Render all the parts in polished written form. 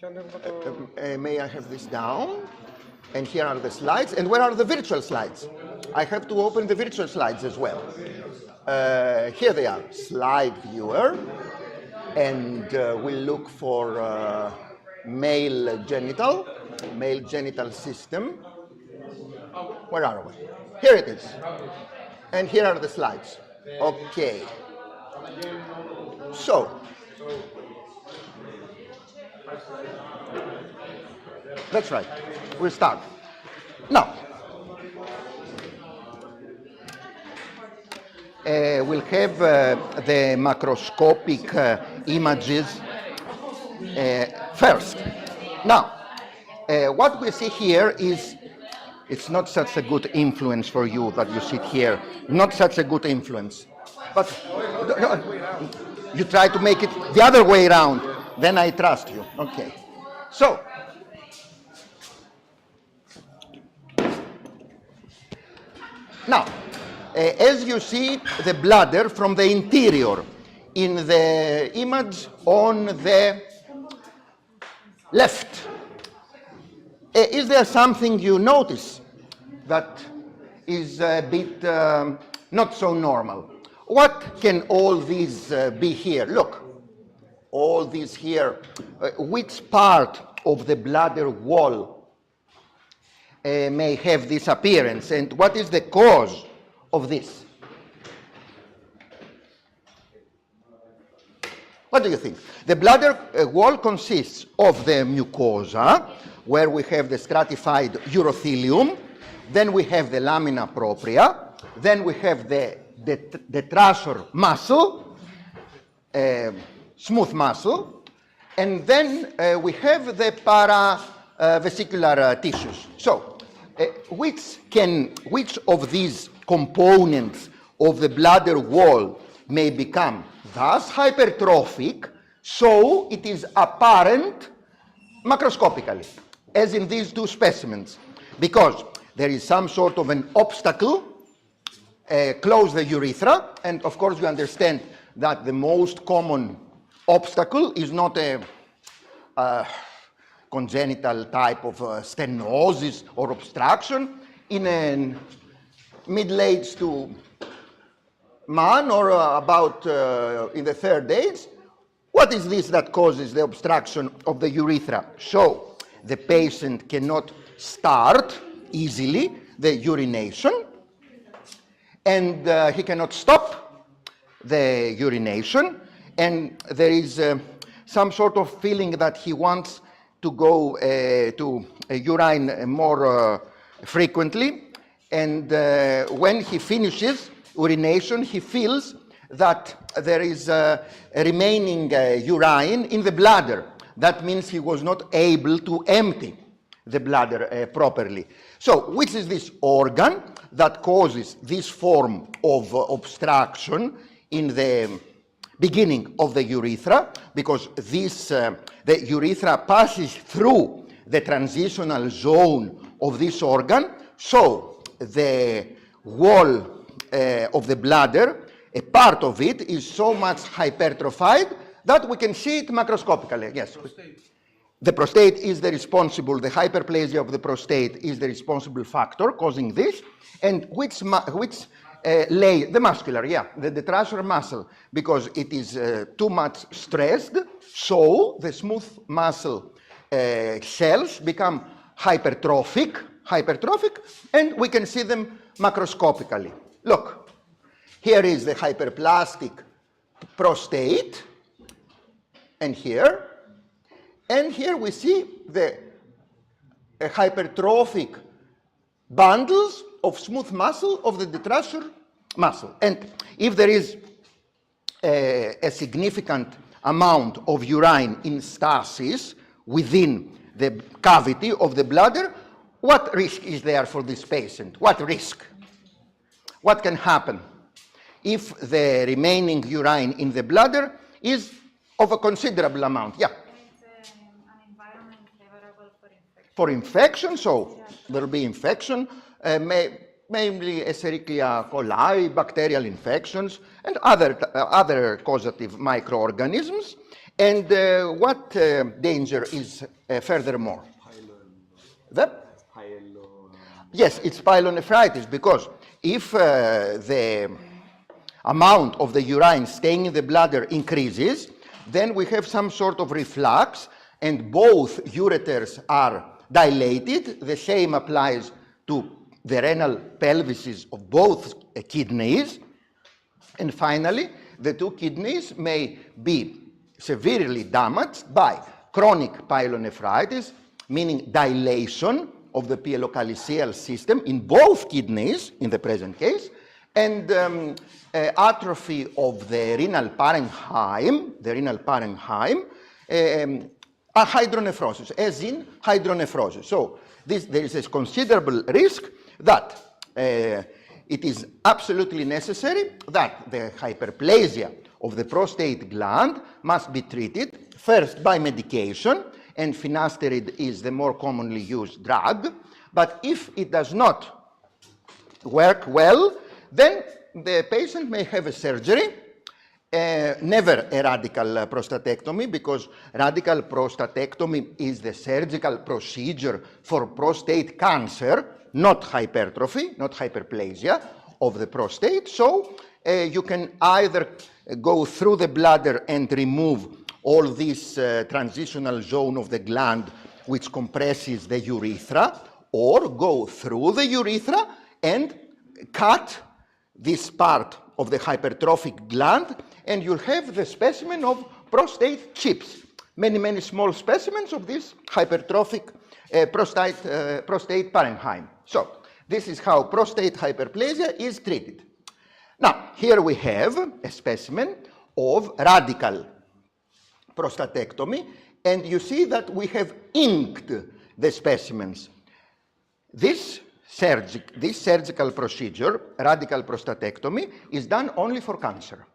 May I have this down? And here are the slides. And where are the virtual slides? I have to open the virtual slides as well. Here they are, slide viewer. And we'll look for male genital system. Where are we? Here it is. And here are the slides. Okay. So, that's right. We'll start. Now, we'll have the macroscopic images first. Now, what we see here is, it's not such a good influence for you that you sit here. Not such a good influence. But you try to make it the other way around. Then I trust you. Okay. So, now, as you see the bladder from the interior in the image on the left, is there something you notice that is a bit not so normal? What can all these be here? Look, all these here. Which part of the bladder wall may have this appearance, and what is the cause of this? What do you think? The bladder wall consists of the mucosa, where we have the stratified urothelium, then we have the lamina propria, then we have the detrusor muscle, smooth muscle, and then we have the paravesicular tissues. So, which of these components of the bladder wall may become thus hypertrophic, so it is apparent macroscopically, as in these two specimens, because there is some sort of an obstacle close the urethra, and of course you understand that the most common obstacle is not a congenital type of stenosis or obstruction in a middle-aged to man or about in the third age. What is this that causes the obstruction of the urethra? So the patient cannot start easily the urination, and he cannot stop the urination, and there is some sort of feeling that he wants to go to urine more frequently, and when he finishes urination, he feels that there is a remaining urine in the bladder. That means he was not able to empty the bladder properly. So, which is this organ that causes this form of obstruction in the beginning of the urethra? Because this, the urethra passes through the transitional zone of this organ. So, the wall of the bladder, a part of it is so much hypertrophied that we can see it macroscopically. Yes. The prostate is the responsible, the hyperplasia of the prostate is the responsible factor causing this. And which the muscular, yeah, the detrusor muscle, because it is too much stressed, so the smooth muscle cells become hypertrophic, and we can see them macroscopically. Look, here is the hyperplastic prostate, and here we see the hypertrophic bundles of smooth muscle of the detrusor muscle. And if there is a significant amount of urine in stasis within the cavity of the bladder, what risk is there for this patient? What risk? What can happen if the remaining urine in the bladder is of a considerable amount? Yeah. It's an environment favorable for infection. For infection, so there will be infection, mainly Escherichia coli, bacterial infections, and other causative microorganisms. And what danger is furthermore? The? Yes, it's pyelonephritis, because if the amount of the urine staying in the bladder increases, then we have some sort of reflux, and both ureters are dilated. The same applies to the renal pelvises of both kidneys. And finally, the two kidneys may be severely damaged by chronic pyelonephritis, meaning dilation of the pielocalcial system in both kidneys, in the present case, and atrophy of the renal parenchyma, hydronephrosis, as in hydronephrosis. So there is a considerable risk that it is absolutely necessary that the hyperplasia of the prostate gland must be treated first by medication, and finasteride is the more commonly used drug. But if it does not work well, then the patient may have a surgery, never a radical prostatectomy, because radical prostatectomy is the surgical procedure for prostate cancer, not hypertrophy, not hyperplasia of the prostate. So you can either go through the bladder and remove all this transitional zone of the gland which compresses the urethra, or go through the urethra and cut this part of the hypertrophic gland, and you'll have the specimen of prostate chips. Many small specimens of this hypertrophic prostate parenchyma. So this is how prostate hyperplasia is treated. Now, here we have a specimen of radical prostatectomy, and you see that we have inked the specimens. This surgical procedure, radical prostatectomy, is done only for cancer.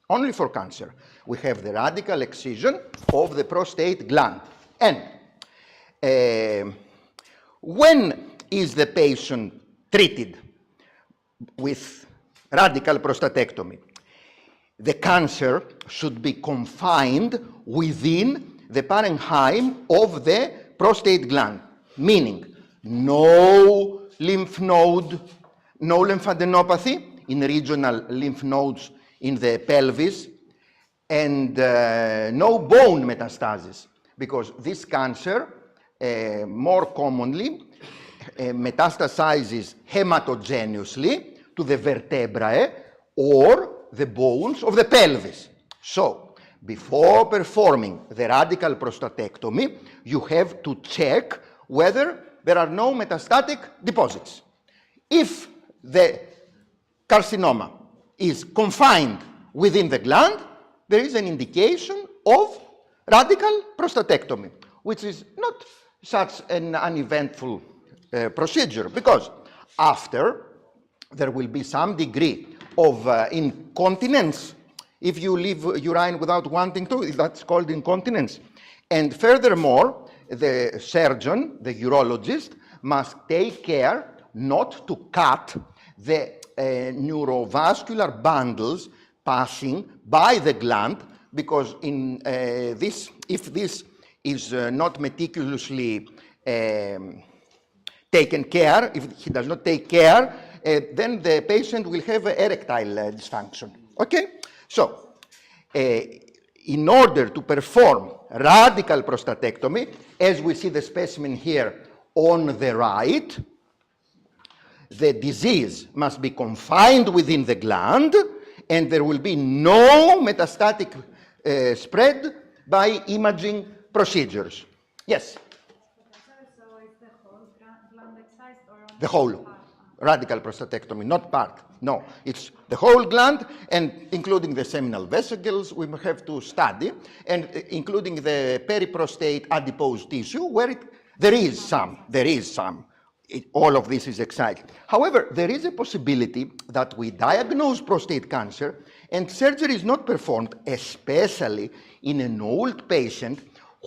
Only for cancer. We have the radical excision of the prostate gland. And when is the patient treated with radical prostatectomy? The cancer should be confined within the parenchyma of the prostate gland, meaning no lymph node, no lymphadenopathy in regional lymph nodes in the pelvis, and no bone metastasis, because this cancer more commonly metastasizes hematogenously to the vertebrae or the bones of the pelvis. So, before performing the radical prostatectomy, you have to check whether there are no metastatic deposits. If the carcinoma is confined within the gland, there is an indication of radical prostatectomy, which is not such an uneventful procedure, because after there will be some degree of incontinence. If you leave urine without wanting to, that's called incontinence. And furthermore, the surgeon, the urologist, must take care not to cut the neurovascular bundles passing by the gland, because in if this is not meticulously taken care, if he does not take care, then the patient will have erectile dysfunction. Okay? So, in order to perform radical prostatectomy, as we see the specimen here on the right, the disease must be confined within the gland, and there will be no metastatic spread by imaging procedures. Yes? So is the whole gland excised or only The whole. part? Radical prostatectomy, not part. No, it's the whole gland, and including the seminal vesicles we have to study, and including the periprostate adipose tissue, where there is some. All of this is excited. However, there is a possibility that we diagnose prostate cancer and surgery is not performed, especially in an old patient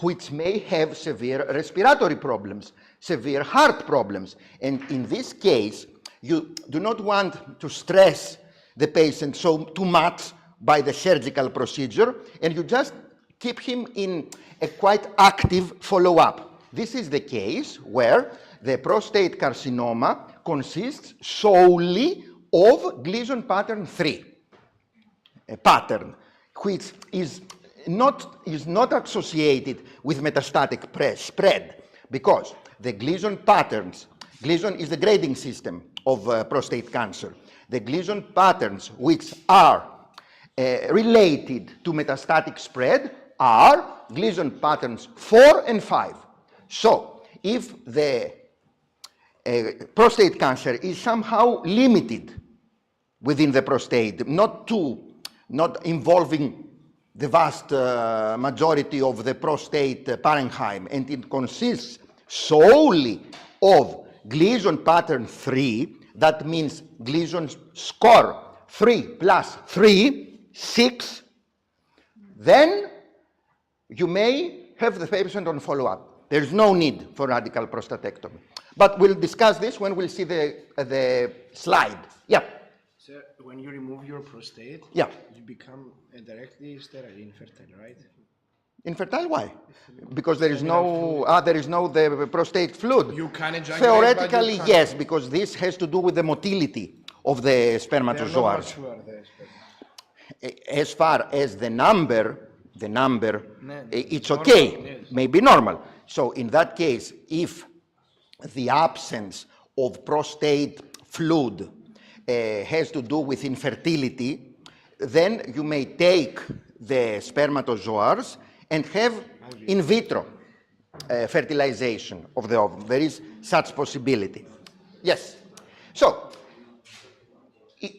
which may have severe respiratory problems, severe heart problems. And in this case, you do not want to stress the patient too much by the surgical procedure, and you just keep him in a quite active follow-up. This is the case where the prostate carcinoma consists solely of Gleason pattern 3, a pattern which is not associated with metastatic spread, because the Gleason patterns, Gleason is the grading system of prostate cancer. The Gleason patterns which are related to metastatic spread are Gleason patterns 4 and 5. So if the prostate cancer is somehow limited within the prostate, not involving the vast majority of the prostate parenchyma, and it consists solely of Gleason pattern 3, that means Gleason score 3 plus 3, 6, then you may have the patient on follow-up. There's no need for radical prostatectomy. But we'll discuss this when we'll see the slide. Yeah. Sir, when you remove your prostate, yeah, you become directly sterile, infertile, right? Infertile? Why? Because there is the prostate fluid. You can ejaculate, theoretically, but yes, because this has to do with the motility of the spermatozoas. As far as the number, it's okay, maybe normal. So in that case, if the absence of prostate fluid has to do with infertility, then you may take the spermatozoas and have in vitro fertilization of the ovum. There is such possibility. Yes. So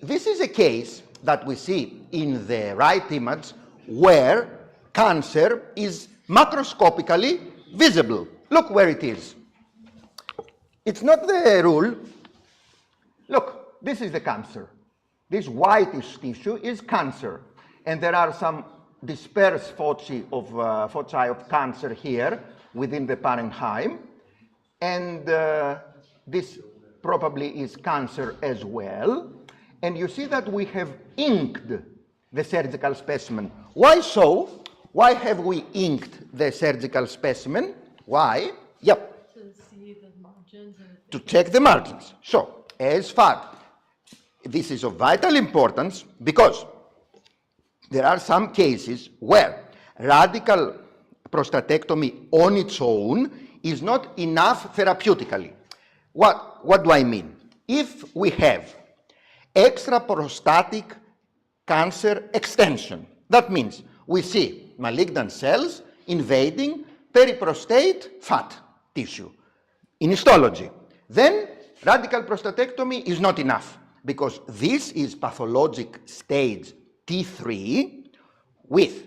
this is a case that we see in the right image where cancer is macroscopically visible. Look where it is. It's not the rule. Look, this is the cancer. This whitish tissue is cancer. And there are some dispersed foci of cancer here within the parenchyma. And this probably is cancer as well. And you see that we have inked the surgical specimen. Why so? Why have we inked the surgical specimen? Why? Yep. To see the margins. To check the margins. So, as far, this is of vital importance because there are some cases where radical prostatectomy on its own is not enough therapeutically. What do I mean? If we have extraprostatic cancer extension, that means we see malignant cells invading periprostate fat tissue in histology. Then radical prostatectomy is not enough because this is pathologic stage T3 with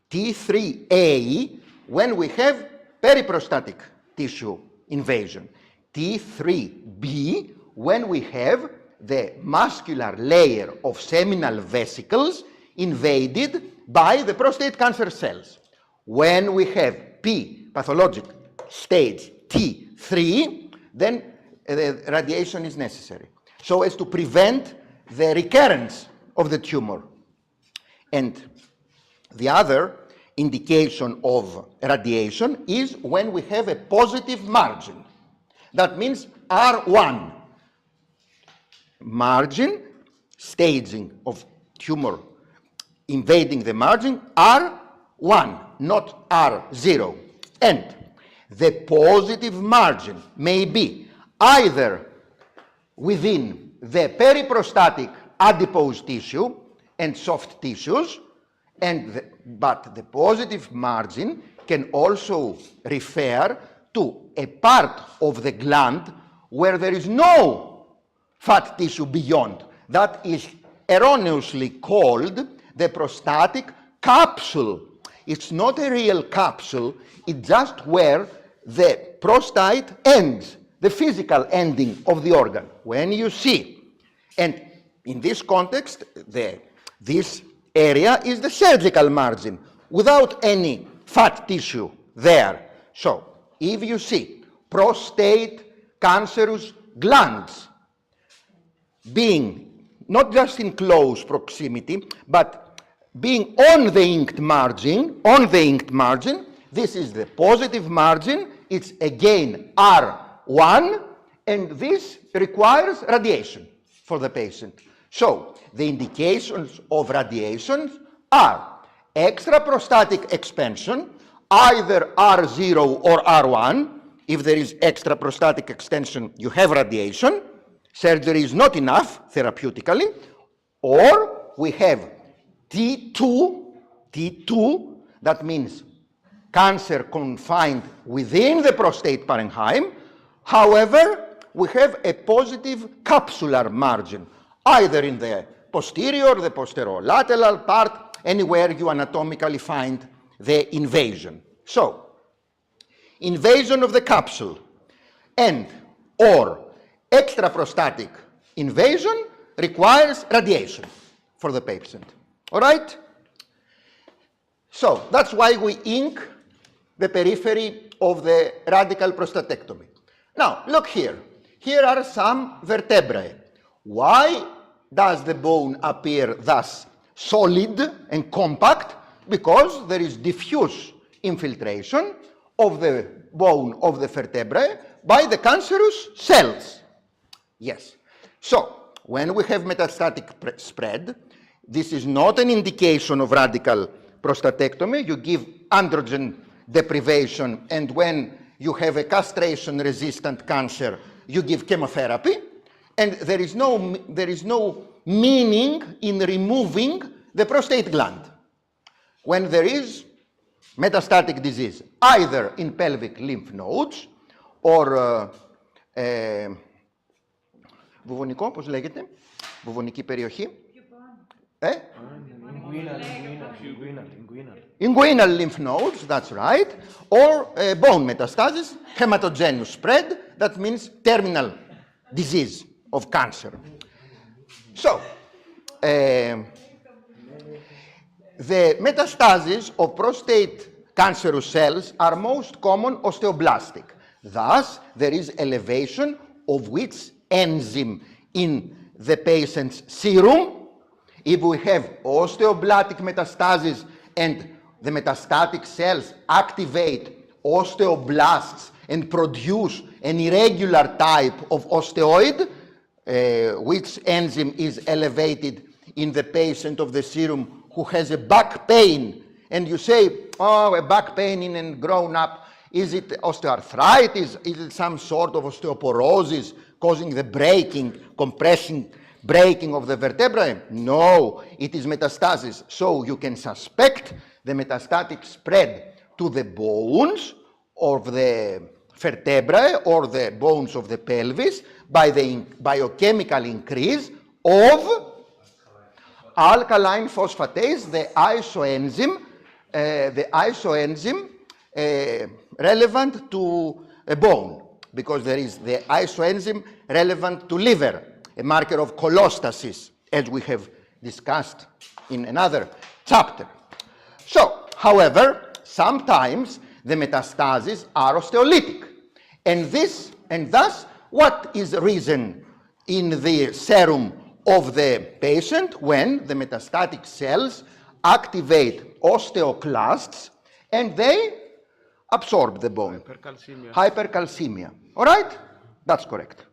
T3A when we have periprostatic tissue invasion, T3B when we have the muscular layer of seminal vesicles invaded by the prostate cancer cells. When we have P, pathologic stage T3, then radiation is necessary so as to prevent the recurrence of the tumor. And the other indication of radiation is when we have a positive margin. That means R1. Margin, staging of tumor invading the margin, R1, not R0. And the positive margin may be either within the periprostatic adipose tissue and soft tissues, but the positive margin can also refer to a part of the gland where there is no fat tissue beyond. That is erroneously called the prostatic capsule. It's not a real capsule, it's just where the prostate ends, the physical ending of the organ. When you see, and in this context, this area is the surgical margin without any fat tissue there. So, if you see prostate cancerous glands being not just in close proximity, but being on the inked margin, this is the positive margin. It's again R1, and this requires radiation for the patient. So the indications of radiation are extraprostatic expansion, either R0 or R1. If there is extraprostatic extension, you have radiation. Surgery is not enough therapeutically. Or we have T2, that means cancer confined within the prostate parenchyma. However, we have a positive capsular margin, either in the posterior, the posterolateral part, anywhere you anatomically find the invasion. So, invasion of the capsule and or extraprostatic invasion requires radiation for the patient. All right? So that's why we ink the periphery of the radical prostatectomy. Now, look here. Here are some vertebrae. Why does the bone appear thus solid and compact? Because there is diffuse infiltration of the bone of the vertebrae by the cancerous cells. Yes. So, when we have metastatic spread, this is not an indication of radical prostatectomy. You give androgen deprivation, and when you have a castration-resistant cancer, you give chemotherapy, and there is no meaning in removing the prostate gland. When there is metastatic disease, either in pelvic lymph nodes or βουβονικό, πώς λέγεται, βουβονική περιοχή. Inguinal lymph nodes, that's right, or bone metastasis, hematogenous spread, that means terminal disease of cancer. So, the metastases of prostate cancerous cells are most common osteoblastic. Thus, there is elevation of which enzyme in the patient's serum. If we have osteoblastic metastasis and the metastatic cells activate osteoblasts and produce an irregular type of osteoid, which enzyme is elevated in the patient of the serum who has a back pain, and you say, oh, a back pain in a grown-up, is it osteoarthritis? Is it some sort of osteoporosis causing the breaking, breaking of the vertebrae? No, it is metastasis. So you can suspect the metastatic spread to the bones of the vertebrae or the bones of the pelvis by the biochemical increase of alkaline phosphatase, the isoenzyme relevant to a bone, because there is the isoenzyme relevant to liver, a marker of cholestasis, as we have discussed in another chapter. So, however, sometimes the metastases are osteolytic, and thus, what is the reason in the serum of the patient when the metastatic cells activate osteoclasts and they absorb the bone? Hypercalcemia. Hypercalcemia. All right? That's correct.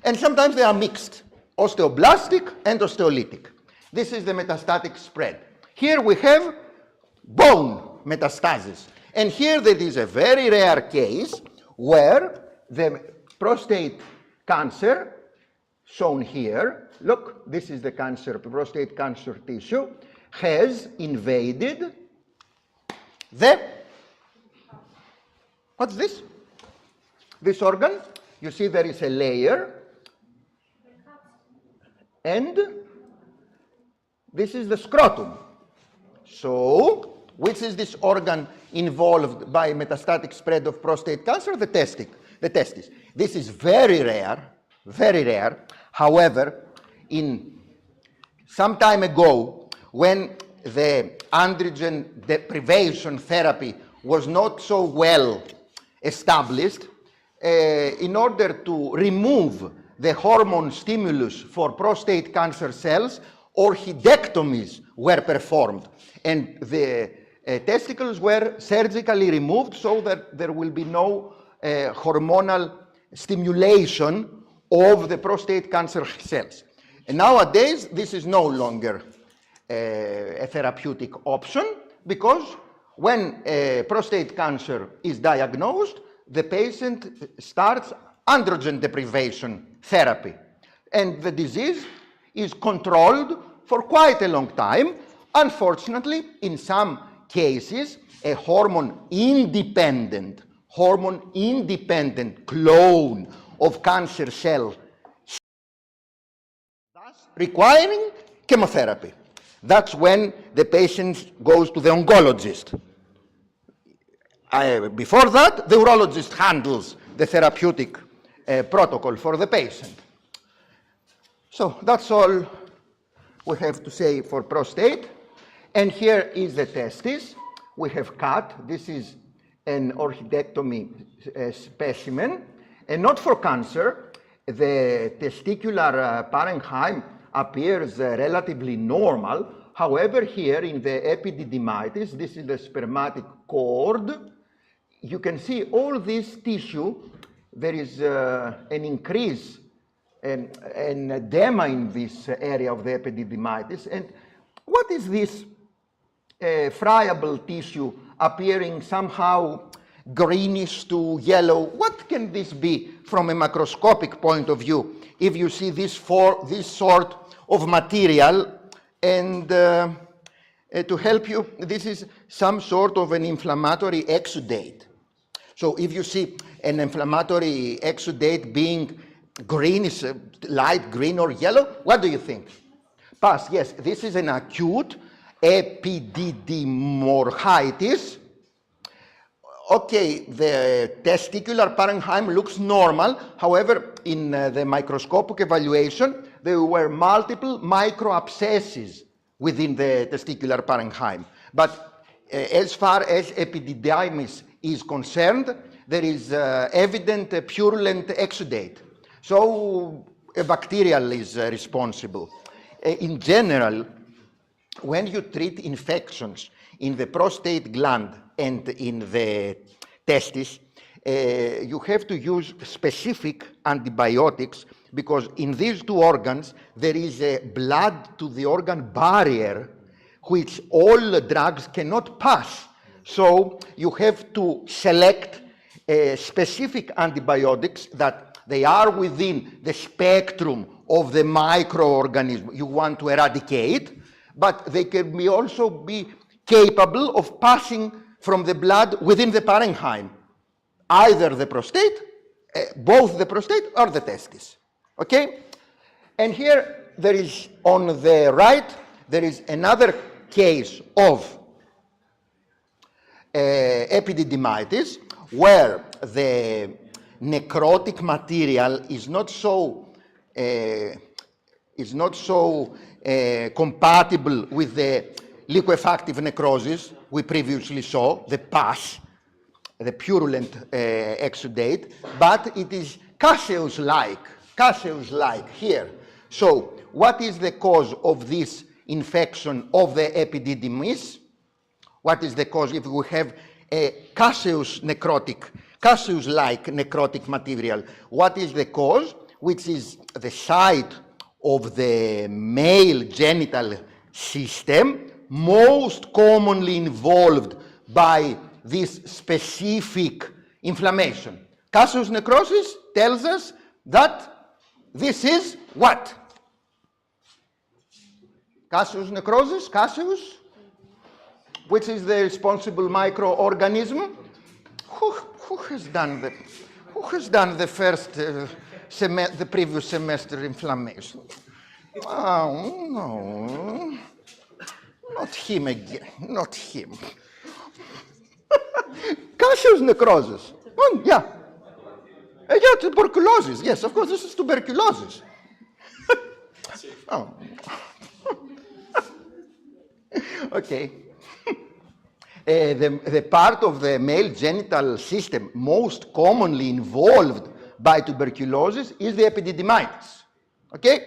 And sometimes they are mixed, osteoblastic and osteolytic. This is the metastatic spread. Here we have bone metastasis. And here there is a very rare case where the prostate cancer, shown here, look, this is the cancer, prostate cancer tissue, has invaded the, what's this? This organ, you see there is a layer, and this is the scrotum. So, which is this organ involved by metastatic spread of prostate cancer? The testis. This is very rare, very rare. However, some time ago, when the androgen deprivation therapy was not so well established, in order to remove the hormone stimulus for prostate cancer cells, orchidectomies were performed, and the testicles were surgically removed so that there will be no hormonal stimulation of the prostate cancer cells. And nowadays, this is no longer a therapeutic option, because when prostate cancer is diagnosed, the patient starts androgen deprivation therapy, and the disease is controlled for quite a long time. Unfortunately, in some cases, a hormone-independent clone of cancer cell, thus requiring chemotherapy. That's when the patient goes to the oncologist. Before that, the urologist handles the therapeutic protocol for the patient. So that's all we have to say for prostate. And here is the testis. We have cut. This is an orchidectomy specimen, and not for cancer. The testicular parenchyma appears relatively normal. However, here in the epididymitis, this is the spermatic cord, you can see all this tissue. There is an increase and edema in this area of the epididymitis. And what is this friable tissue appearing somehow greenish to yellow? What can this be from a macroscopic point of view if you see this sort of material? And to help you, this is some sort of an inflammatory exudate. So if you see an inflammatory exudate being greenish, light green or yellow, what do you think? Pus. Yes, this is an acute epididymorrhitis. Okay, the testicular parenchyma looks normal. However, in the microscopic evaluation, there were multiple microabscesses within the testicular parenchyma. But as far as epididymis is concerned, there is evident purulent exudate. So a bacterial is responsible. In general, when you treat infections in the prostate gland and in the testis, you have to use specific antibiotics, because in these two organs there is a blood to the organ barrier which all drugs cannot pass. So you have to select specific antibiotics that they are within the spectrum of the microorganism you want to eradicate, but they can also be capable of passing from the blood within the parenchyma, either the prostate, both the prostate or the testis. Okay? And here there is, on the right, there is another case of epididymitis where the necrotic material is not so compatible with the liquefactive necrosis we previously saw, the pus, the purulent exudate, but it is caseous-like here. So what is the cause of this infection of the epididymis? What is the cause if we have a caseous-like necrotic material? What is the cause? Which is the site of the male genital system, most commonly involved by this specific inflammation. Caseous necrosis tells us that this is what? Caseous necrosis, caseous, which is the responsible microorganism. Who has done the first the previous semester inflammation? Oh no, not him again, not him. Caseous necrosis. Oh, yeah. Yeah, tuberculosis. Yes, of course, this is tuberculosis. Oh. Okay. The part of the male genital system most commonly involved by tuberculosis is the epididymitis. Okay?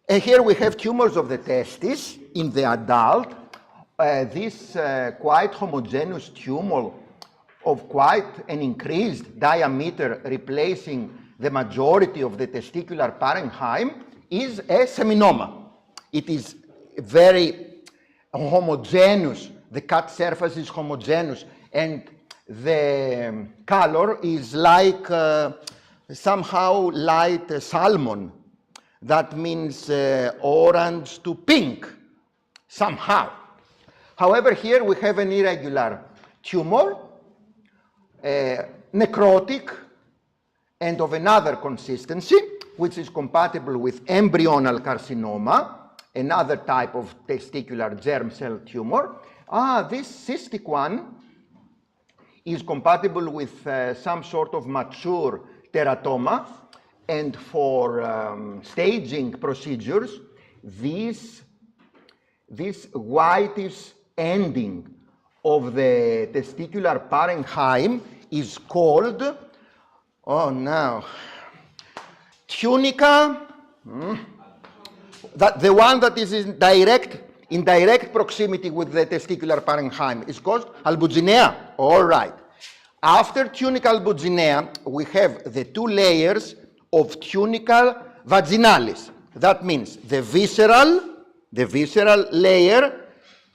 And here we have tumors of the testis in the adult. This quite homogeneous tumor of quite an increased diameter replacing the majority of the testicular parenchyma is a seminoma. It is very homogeneous, the cut surface is homogeneous, and the color is like somehow light salmon. That means orange to pink, somehow. However, here we have an irregular tumor, necrotic, and of another consistency, which is compatible with embryonal carcinoma, another type of testicular germ cell tumor. This cystic one is compatible with some sort of mature teratoma, and for staging procedures, this whitish ending of the testicular parenchyma is called, oh no, tunica, that the one that is in direct proximity with the testicular parenchyma is called albuginea. All right. After tunica albuginea, we have the two layers of tunica vaginalis. That means the visceral layer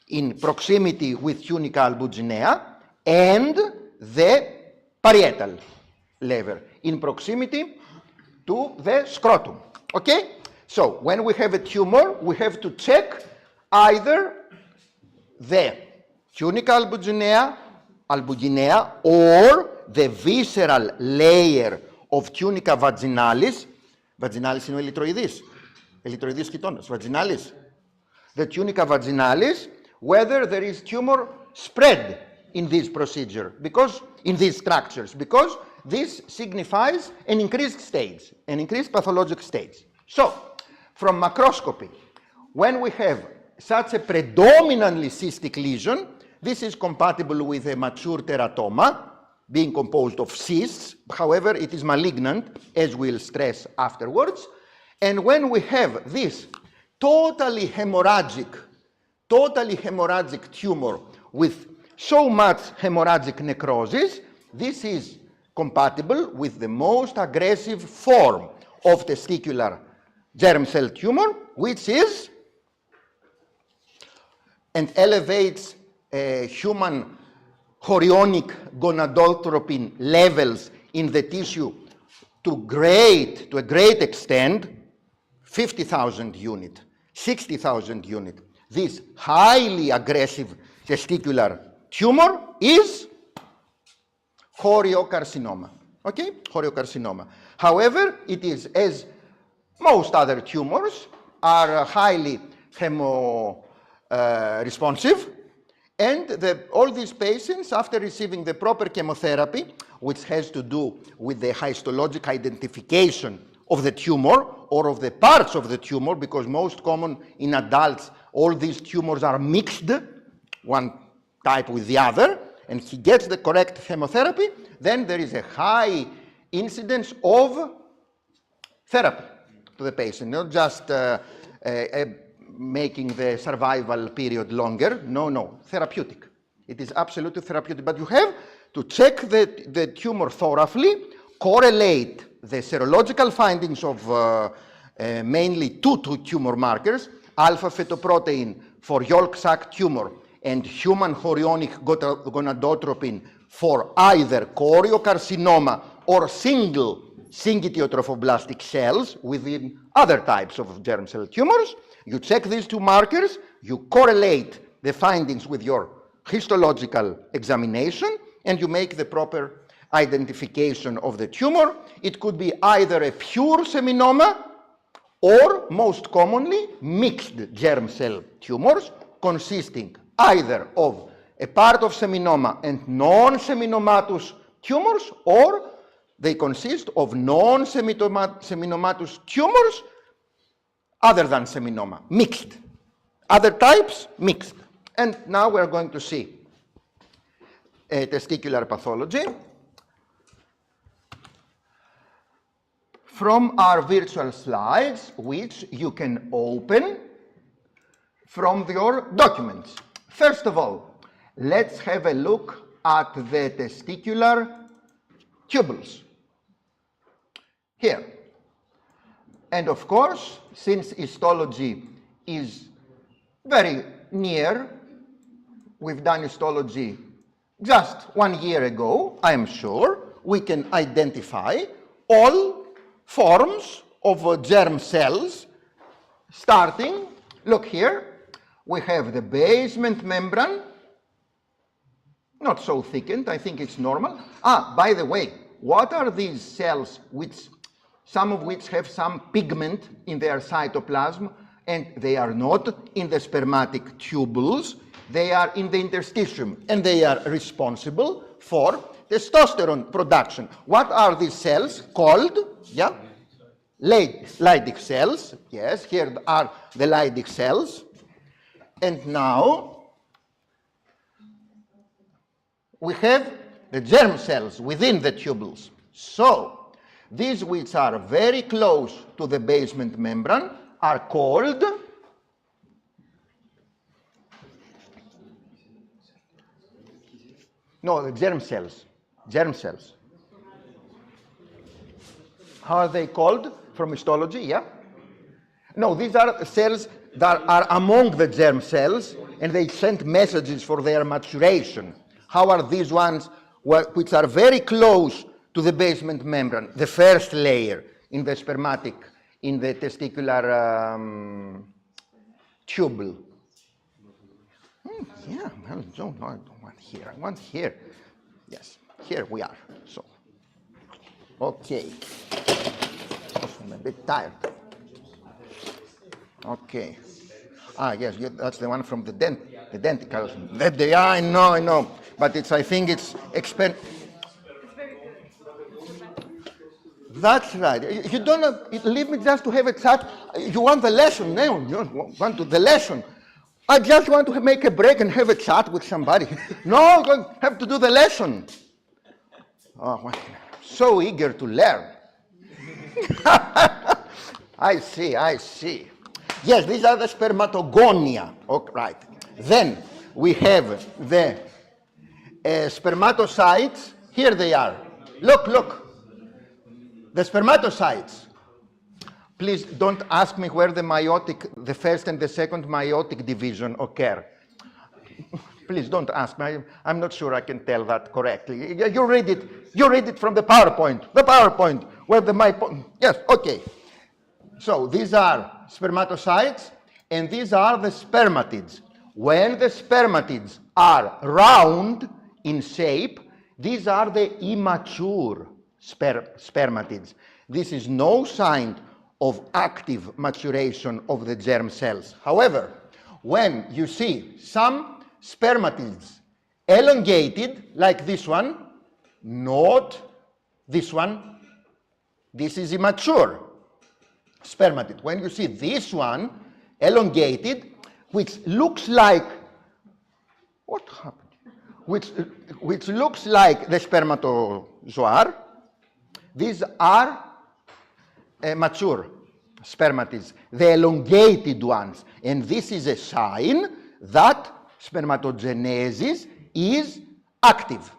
in proximity with tunica albuginea and the parietal layer in proximity to the scrotum. Okay? So when we have a tumor, we have to check either the tunica albuginea or the visceral layer of tunica vaginalis. Vaginalis είναι ο ελιτροειδής. Ελιτροειδής χιτώνας. Vaginalis. The tunica vaginalis, whether there is tumor spread in this procedure, because in these structures, because this signifies an increased stage, an increased pathologic stage. So, from macroscopy, when we have such a predominantly cystic lesion, this is compatible with a mature teratoma, being composed of cysts. However, it is malignant, as we'll stress afterwards. And when we have this totally hemorrhagic tumor with so much hemorrhagic necrosis, this is compatible with the most aggressive form of testicular germ cell tumor, which is and elevates human chorionic gonadotropin levels in the tissue to a great extent, 50,000 unit, 60,000 unit. This highly aggressive testicular tumor is choriocarcinoma. Okay? Choriocarcinoma. However, it is, as most other tumors, are highly responsive, and all these patients, after receiving the proper chemotherapy, which has to do with the histologic identification of the tumor or of the parts of the tumor, because most common in adults, all these tumors are mixed, one type with the other, and he gets the correct chemotherapy, then there is a high incidence of therapy to the patient, not just making the survival period longer. No, therapeutic. It is absolutely therapeutic. But you have to check the tumor thoroughly, correlate the serological findings of mainly two tumor markers, alpha fetoprotein for yolk sac tumor and human chorionic gonadotropin for either choriocarcinoma or single syncytiotrophoblastic cells within other types of germ cell tumors. You check these two markers, you correlate the findings with your histological examination, and you make the proper identification of the tumor. It could be either a pure seminoma or, most commonly, mixed germ cell tumors consisting either of a part of seminoma and non-seminomatous tumors, or they consist of non-seminomatous tumors other than seminoma, mixed. Other types, mixed. And now we're going to see testicular pathology. from our virtual slides, which you can open from your documents. First of all, let's have a look at the testicular tubules. Here. And of course, since histology is very near, we've done histology just 1 year ago, I am sure, we can identify all forms of germ cells starting, look here, we have the basement membrane, not so thickened, I think it's normal. By the way, what are these cells some of which have some pigment in their cytoplasm, and they are not in the spermatic tubules, they are in the interstitium, and they are responsible for testosterone production. What are these cells called? Yeah? Leydig cells. Yes, here are the Leydig cells. And now we have the germ cells within the tubules. So these which are very close to the basement membrane are called the germ cells. Germ cells. How are they called from histology? Yeah? No, these are cells that are among the germ cells and they send messages for their maturation. How are these ones which are very close to the basement membrane, the first layer in the spermatic, in the testicular tubule? Yeah, well, no, I don't want here. I want here. Yes, here we are. So, okay. I'm a bit tired. Okay. Yes, that's the one from the denticals. Yeah, I know. But I think it's expensive. That's right. You don't leave me just to have a chat. You want the lesson? No, you want the lesson. I just want to make a break and have a chat with somebody. No, you have to do the lesson. Oh, so eager to learn. I see. Yes, these are the spermatogonia. Okay, right. Then we have the spermatocytes. Here they are. Look. The spermatocytes. Please don't ask me where the first and the second meiotic division occur. Please don't ask me. I'm not sure I can tell that correctly. You read it from the PowerPoint. The PowerPoint where yes, okay. So these are spermatocytes and these are the spermatids. When the spermatids are round in shape, these are the immature spermatids. This is no sign of active maturation of the germ cells. However, when you see some spermatids elongated, like this one, not this one, this is immature spermatid. When you see this one elongated, which looks like, what happened? Which looks like the spermatozoa, these are mature spermatids, the elongated ones. And this is a sign that spermatogenesis is active.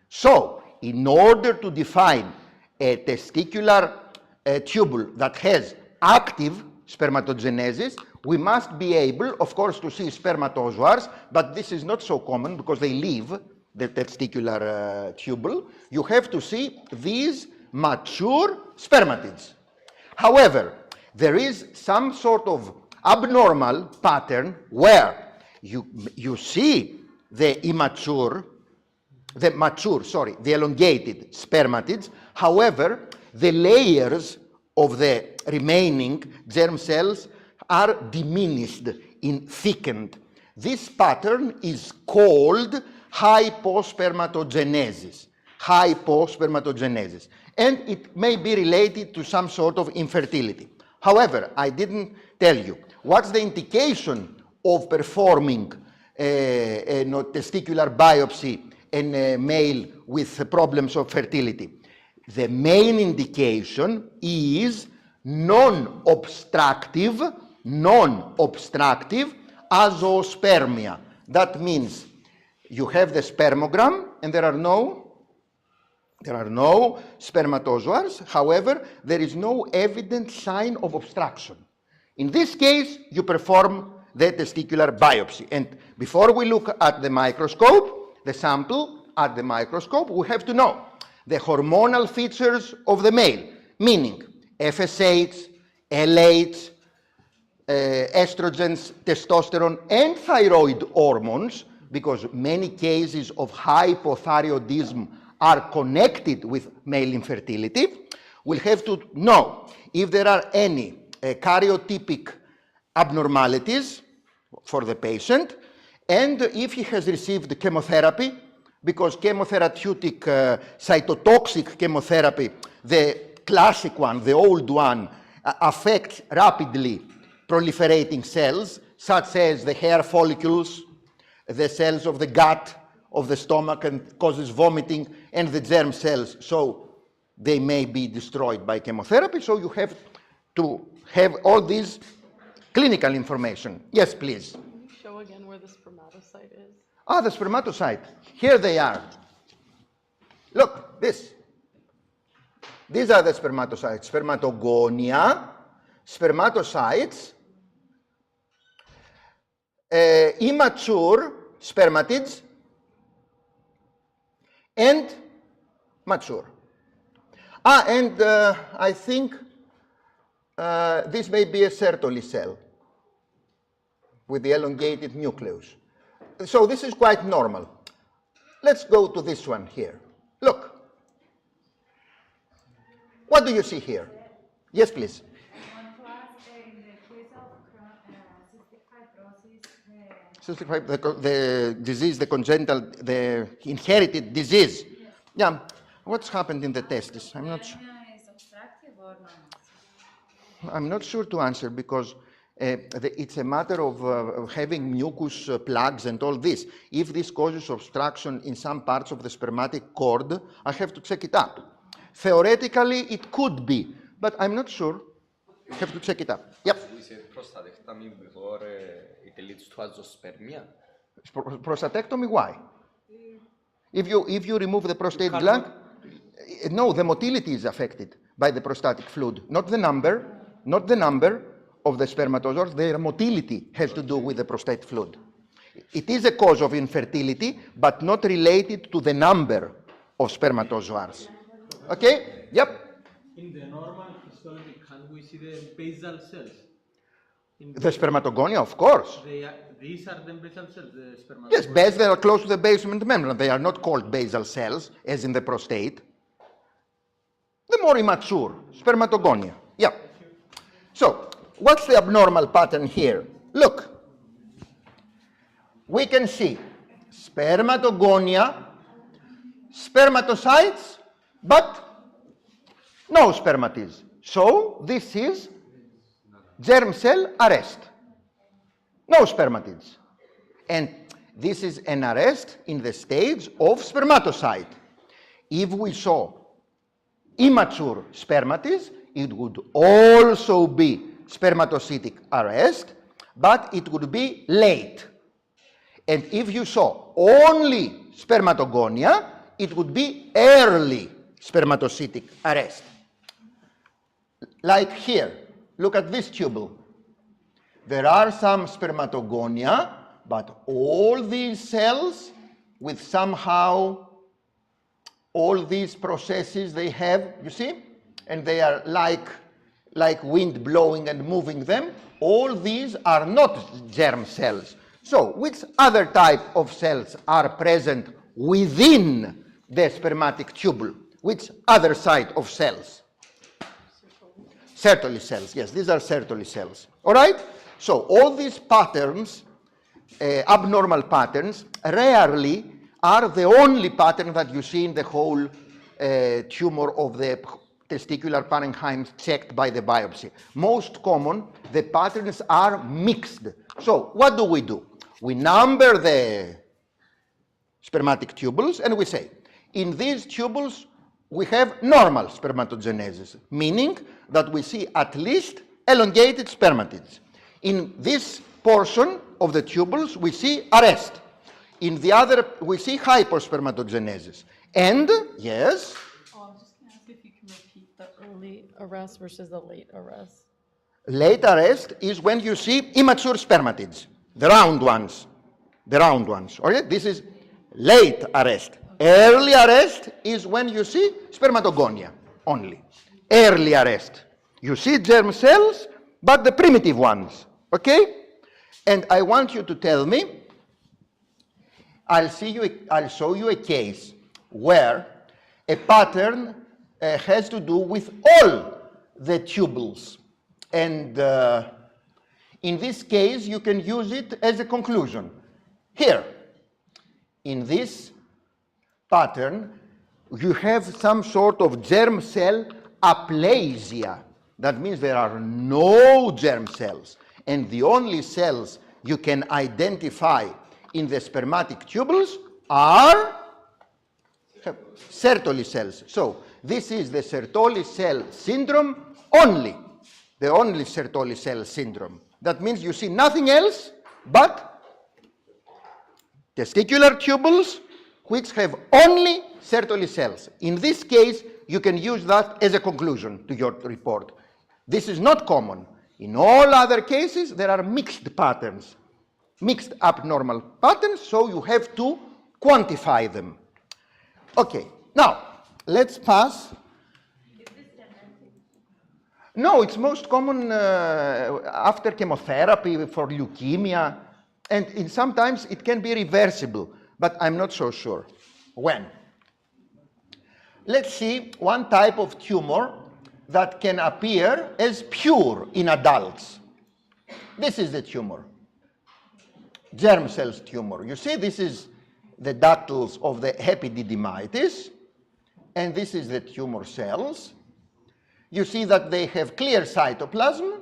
So, in order to define a testicular tubule that has active spermatogenesis, we must be able, of course, to see spermatozoars, but this is not so common because they leave the testicular tubule. You have to see these mature spermatids. However, there is some sort of abnormal pattern where you see the elongated spermatids. However, the layers of the remaining germ cells are diminished in thickened. This pattern is called hypospermatogenesis. Hypospermatogenesis. And it may be related to some sort of infertility. However, I didn't tell you. What's the indication of performing a testicular biopsy in a male with problems of fertility? The main indication is non-obstructive azoospermia. That means you have the spermogram and there are no spermatozoars. However, there is no evident sign of obstruction. In this case, you perform the testicular biopsy. And before we look at the microscope, the sample at the microscope, we have to know the hormonal features of the male, meaning FSH, LH, estrogens, testosterone, and thyroid hormones, because many cases of hypothyroidism are connected with male infertility. We'll have to know if there are any karyotypic abnormalities for the patient, and if he has received chemotherapy, because chemotherapeutic cytotoxic chemotherapy, the classic one, the old one, affects rapidly proliferating cells, such as the hair follicles, the cells of the gut, of the stomach, and causes vomiting, and the germ cells. So they may be destroyed by chemotherapy. So you have to have all these clinical information. Yes, please. Can you show again where the spermatocyte is? Ah, the spermatocyte. Here they are. Look, this. These are the spermatocytes. Spermatogonia, spermatocytes, immature spermatids, and mature. And I think this may be a Sertoli cell with the elongated nucleus. So this is quite normal. Let's go to this one here. Look. What do you see here? Yes, please. I want to ask, in the case of cystic fibrosis, Cystic fibrosis, the disease, the congenital, the inherited disease. Yeah. What's happened in the testis? I'm not sure. is obstructive or not? I'm not sure to answer because it's a matter of having mucus plugs and all this. If this causes obstruction in some parts of the spermatic cord, I have to check it up. Theoretically, it could be, but I'm not sure. I have to check it up. Yep. We said prostatectomy before it leads to azoospermia. Prostatectomy, why? If you remove the prostate gland, no, the motility is affected by the prostatic fluid, not the number of the spermatozoa. Their motility has to do with the prostate fluid. It is a cause of infertility, but not related to the number of spermatozoars. Okay? Yep. In the normal histology, can we see the basal cells? The spermatogonia, of course. These are the basal cells, the spermatogonia? Yes, base, they are close to the basement membrane. They are not called basal cells, as in the prostate. The more immature, spermatogonia. Yeah. So, what's the abnormal pattern here? Look. We can see spermatogonia, spermatocytes, but no spermatids. So, this is germ cell arrest. No spermatids. And this is an arrest in the stage of spermatocyte. If we saw immature spermatids, it would also be spermatocytic arrest, but it would be late. And if you saw only spermatogonia, it would be early spermatocytic arrest. Like here, look at this tubule. There are some spermatogonia, but all these cells with somehow all these processes they have, you see? And they are like wind blowing and moving them. All these are not germ cells. So, which other type of cells are present within the spermatic tubule? Which other side of cells? Sertoli cells, yes, these are Sertoli cells. All right? So, all these patterns, abnormal patterns, rarely are the only pattern that you see in the whole tumor of the testicular parenchyma checked by the biopsy. Most common, the patterns are mixed. So, what do? We number the spermatic tubules and we say, in these tubules, we have normal spermatogenesis, meaning that we see at least elongated spermatids. In this portion of the tubules, we see arrest. In the other, we see hyperspermatogenesis. And, yes? Oh, I was just gonna ask if you can repeat the early arrest versus the late arrest. Late arrest is when you see immature spermatids, the round ones. The round ones. Okay? This is late arrest. Early arrest is when you see spermatogonia only. Early arrest. You see germ cells, but the primitive ones. Okay? And I want you to tell me, I'll show you a case where a pattern has to do with all the tubules. And in this case, you can use it as a conclusion. Here, in this pattern, you have some sort of germ cell aplasia. That means there are no germ cells. And the only cells you can identify in the spermatic tubules are Sertoli cells. So this is the Sertoli cell syndrome only. The only Sertoli cell syndrome. That means you see nothing else but testicular tubules which have only Sertoli cells. In this case, you can use that as a conclusion to your report. This is not common. In all other cases, there are mixed patterns, mixed abnormal patterns, so you have to quantify them. Okay, now let's pass. No, it's most common after chemotherapy for leukemia, and sometimes it can be reversible, but I'm not so sure when. Let's see one type of tumor that can appear as pure in adults. This is the tumor, germ cells tumor. You see, this is the ductals of the epididymitis, and this is the tumor cells. You see that they have clear cytoplasm,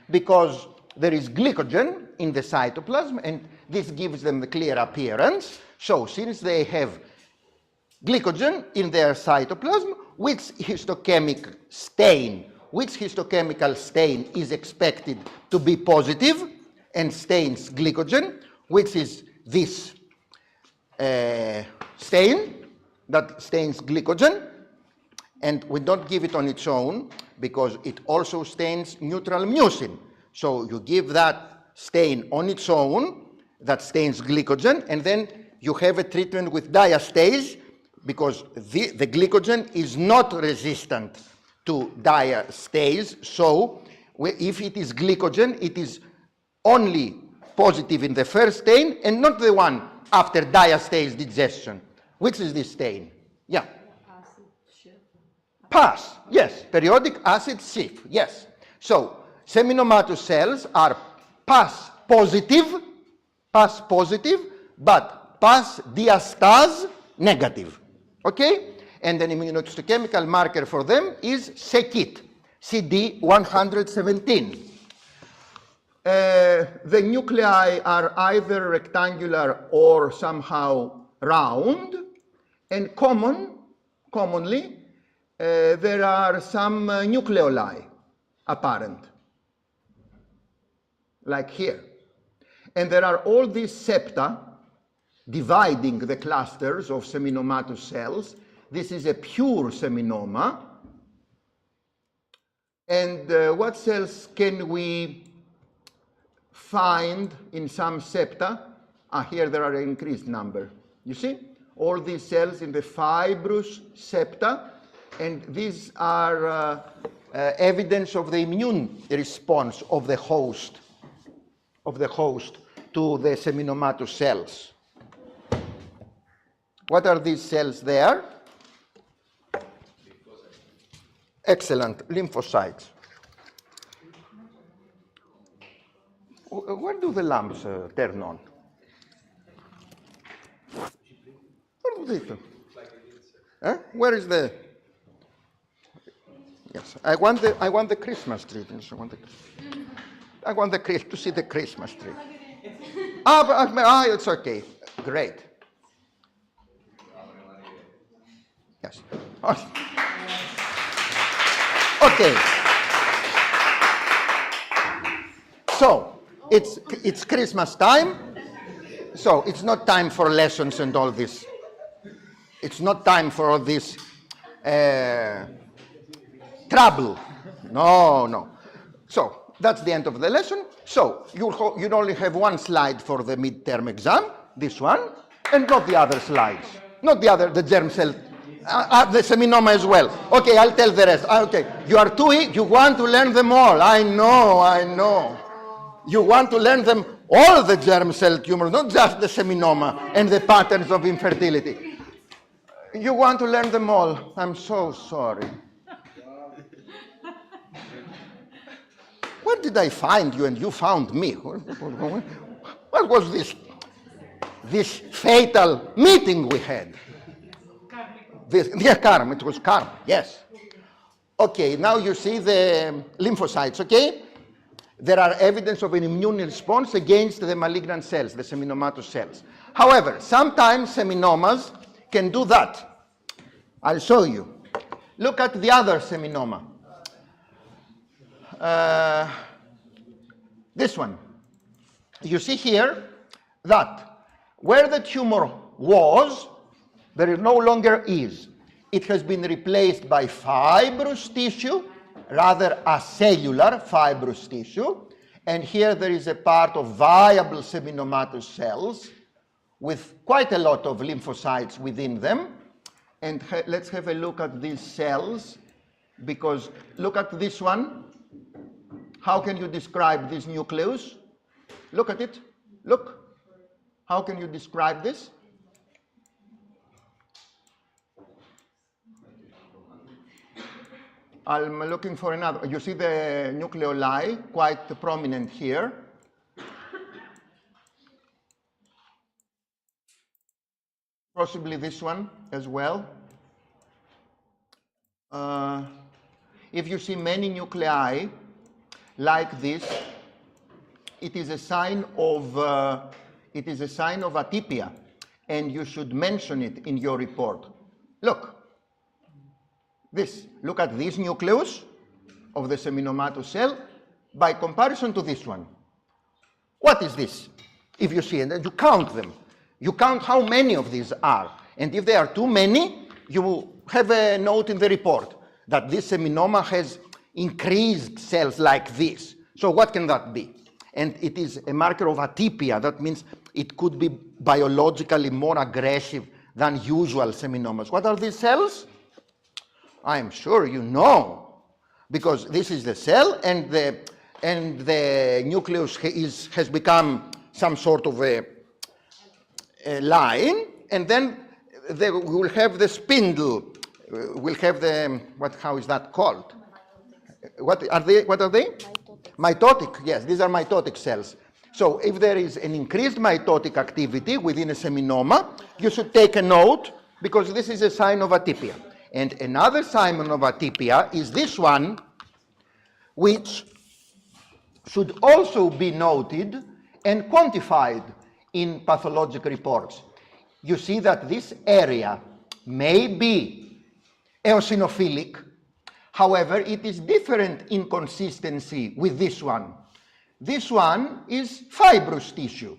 because there is glycogen in the cytoplasm, and this gives them the clear appearance. So since they have glycogen in their cytoplasm, which histochemical stain is expected to be positive and stains glycogen, which is this stain that stains glycogen. And we don't give it on its own because it also stains neutral mucin. So you give that stain on its own, that stains glycogen, and then you have a treatment with diastase because the glycogen is not resistant to diastase. So if it is glycogen, it is only positive in the first stain and not the one after diastase digestion. Which is this stain? Yeah. PAS, yes, periodic acid Sif, yes. So seminomatous cells are PAS positive, but PAS diastase negative, okay? And an immunohistochemical marker for them is SEKIT, CD117. The nuclei are either rectangular or somehow round, and commonly, there are some nucleoli apparent, like here. And there are all these septa dividing the clusters of seminomatous cells. This is a pure seminoma. And what cells can we find in some septa? Here there are an increased number. You see? All these cells in the fibrous septa. And these are evidence of the immune response of the host to the seminomatous cells. What are these cells there? Excellent, lymphocytes. Where do the lamps turn on? Where do they turn? Where is the... Yes, I want the Christmas tree. I want to see the Christmas tree. It's okay. Great. Yes. Okay. So, it's Christmas time, so it's not time for lessons and all this. It's not time for all this trouble. No. So, that's the end of the lesson. So, you only have one slide for the midterm exam, this one, and not the other slides. Not the germ cell, the seminoma as well. Okay, I'll tell the rest. Okay, you are you want to learn them all. I know. You want to learn them all, the germ cell tumors, not just the seminoma and the patterns of infertility. You want to learn them all. I'm so sorry. Where did I find you and you found me? What was this fatal meeting we had? Karma, it was karma, yes. Okay, now you see the lymphocytes, okay? There are evidence of an immune response against the malignant cells, the seminomatous cells. However, sometimes seminomas can do that. I'll show you. Look at the other seminoma. This one. You see here that where the tumor was, there no longer is. It has been replaced by fibrous tissue, rather acellular fibrous tissue, and here there is a part of viable seminomatous cells with quite a lot of lymphocytes within them. And let's have a look at these cells, because look at this one. How can you describe this nucleus? Look at it. Look. How can you describe this? I'm looking for another. You see the nucleoli quite prominent here. Possibly this one as well. If you see many nuclei like this, it is a sign of atypia, and you should mention it in your report. Look. Look at this nucleus of the seminomatous cell by comparison to this one. What is this? If you see, and you count them. You count how many of these are. And if there are too many, you will have a note in the report that this seminoma has increased cells like this. So what can that be? And it is a marker of atypia. That means it could be biologically more aggressive than usual seminomas. What are these cells? I'm sure you know, because this is the cell, and the nucleus has become some sort of a line, and then we'll have the spindle. We'll have the how is that called? What are they? Mitotic. Yes, these are mitotic cells. So if there is an increased mitotic activity within a seminoma, you should take a note, because this is a sign of atypia. And another sign of atypia is this one, which should also be noted and quantified in pathologic reports. You see that this area may be eosinophilic, however, it is different in consistency with this one. This one is fibrous tissue.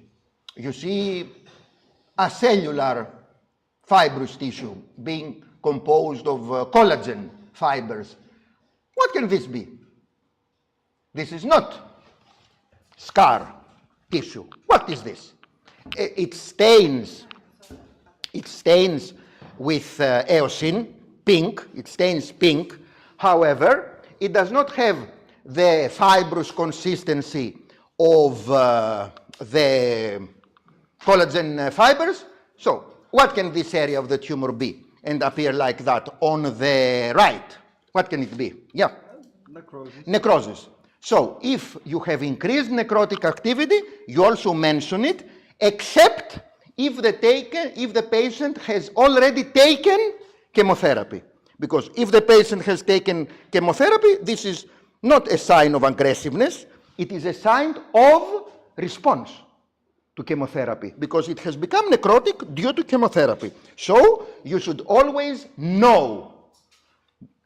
You see acellular fibrous tissue being composed of collagen fibers. What can this be? This is not scar tissue. What is this? It stains with eosin, pink. It stains pink. However, it does not have the fibrous consistency of the collagen fibers. So, what can this area of the tumor be and appear like that on the right? What can it be? Yeah. Necrosis. So, if you have increased necrotic activity, you also mention it, except if the patient has already taken chemotherapy. Because if the patient has taken chemotherapy, this is not a sign of aggressiveness, it is a sign of response. to chemotherapy because it has become necrotic due to chemotherapy. So you should always know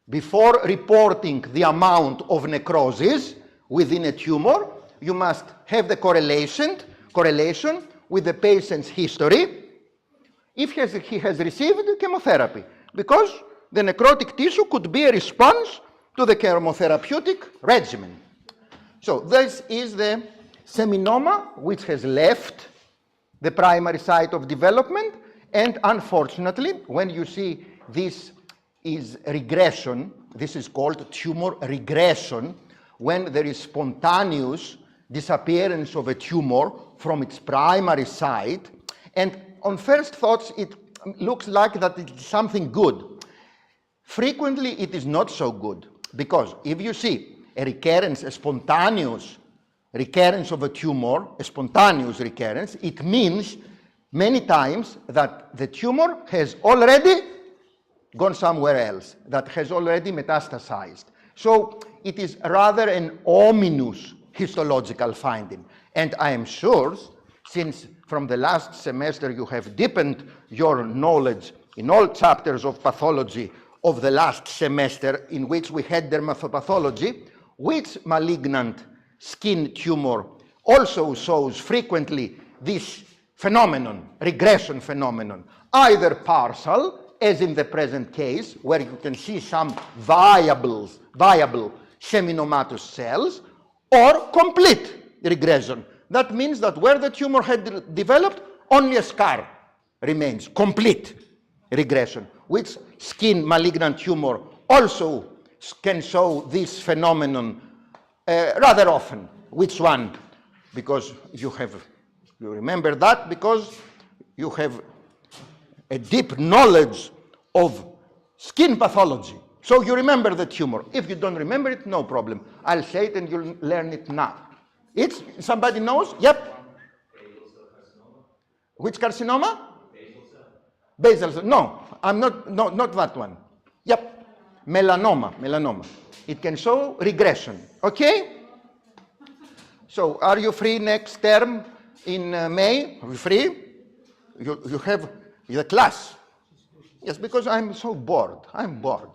before reporting the amount of necrosis within a tumor, you must have the correlation with the patient's history if he has received chemotherapy, because the necrotic tissue could be a response to the chemotherapeutic regimen. So this is the seminoma which has left the primary site of development, and unfortunately, when you see this is regression, this is called tumor regression, when there is spontaneous disappearance of a tumor from its primary site, and on first thoughts it looks like that it is something good. Frequently it is not so good, because if you see a recurrence, a spontaneous recurrence of a tumor, a spontaneous recurrence, it means many times that the tumor has already gone somewhere else, that has already metastasized. So it is rather an ominous histological finding. And I am sure, since from the last semester you have deepened your knowledge in all chapters of pathology of the last semester in which we had dermatopathology, which malignant skin tumor also shows frequently this phenomenon, regression phenomenon, either partial, as in the present case, where you can see some viable seminomatous cells, or complete regression. That means that where the tumor had developed, only a scar remains, complete regression, which skin malignant tumor also can show this phenomenon rather often. Which one? Because you remember that because you have a deep knowledge of skin pathology. So you remember the tumor. If you don't remember it, no problem. I'll say it and you'll learn it now. It's, somebody knows? Yep. Which carcinoma? Basal cell. No, I'm not that one. Yep. Melanoma. It can show regression. Okay? So are you free next term in May? Are you free? You have the class. Yes, because I'm so bored. I'm bored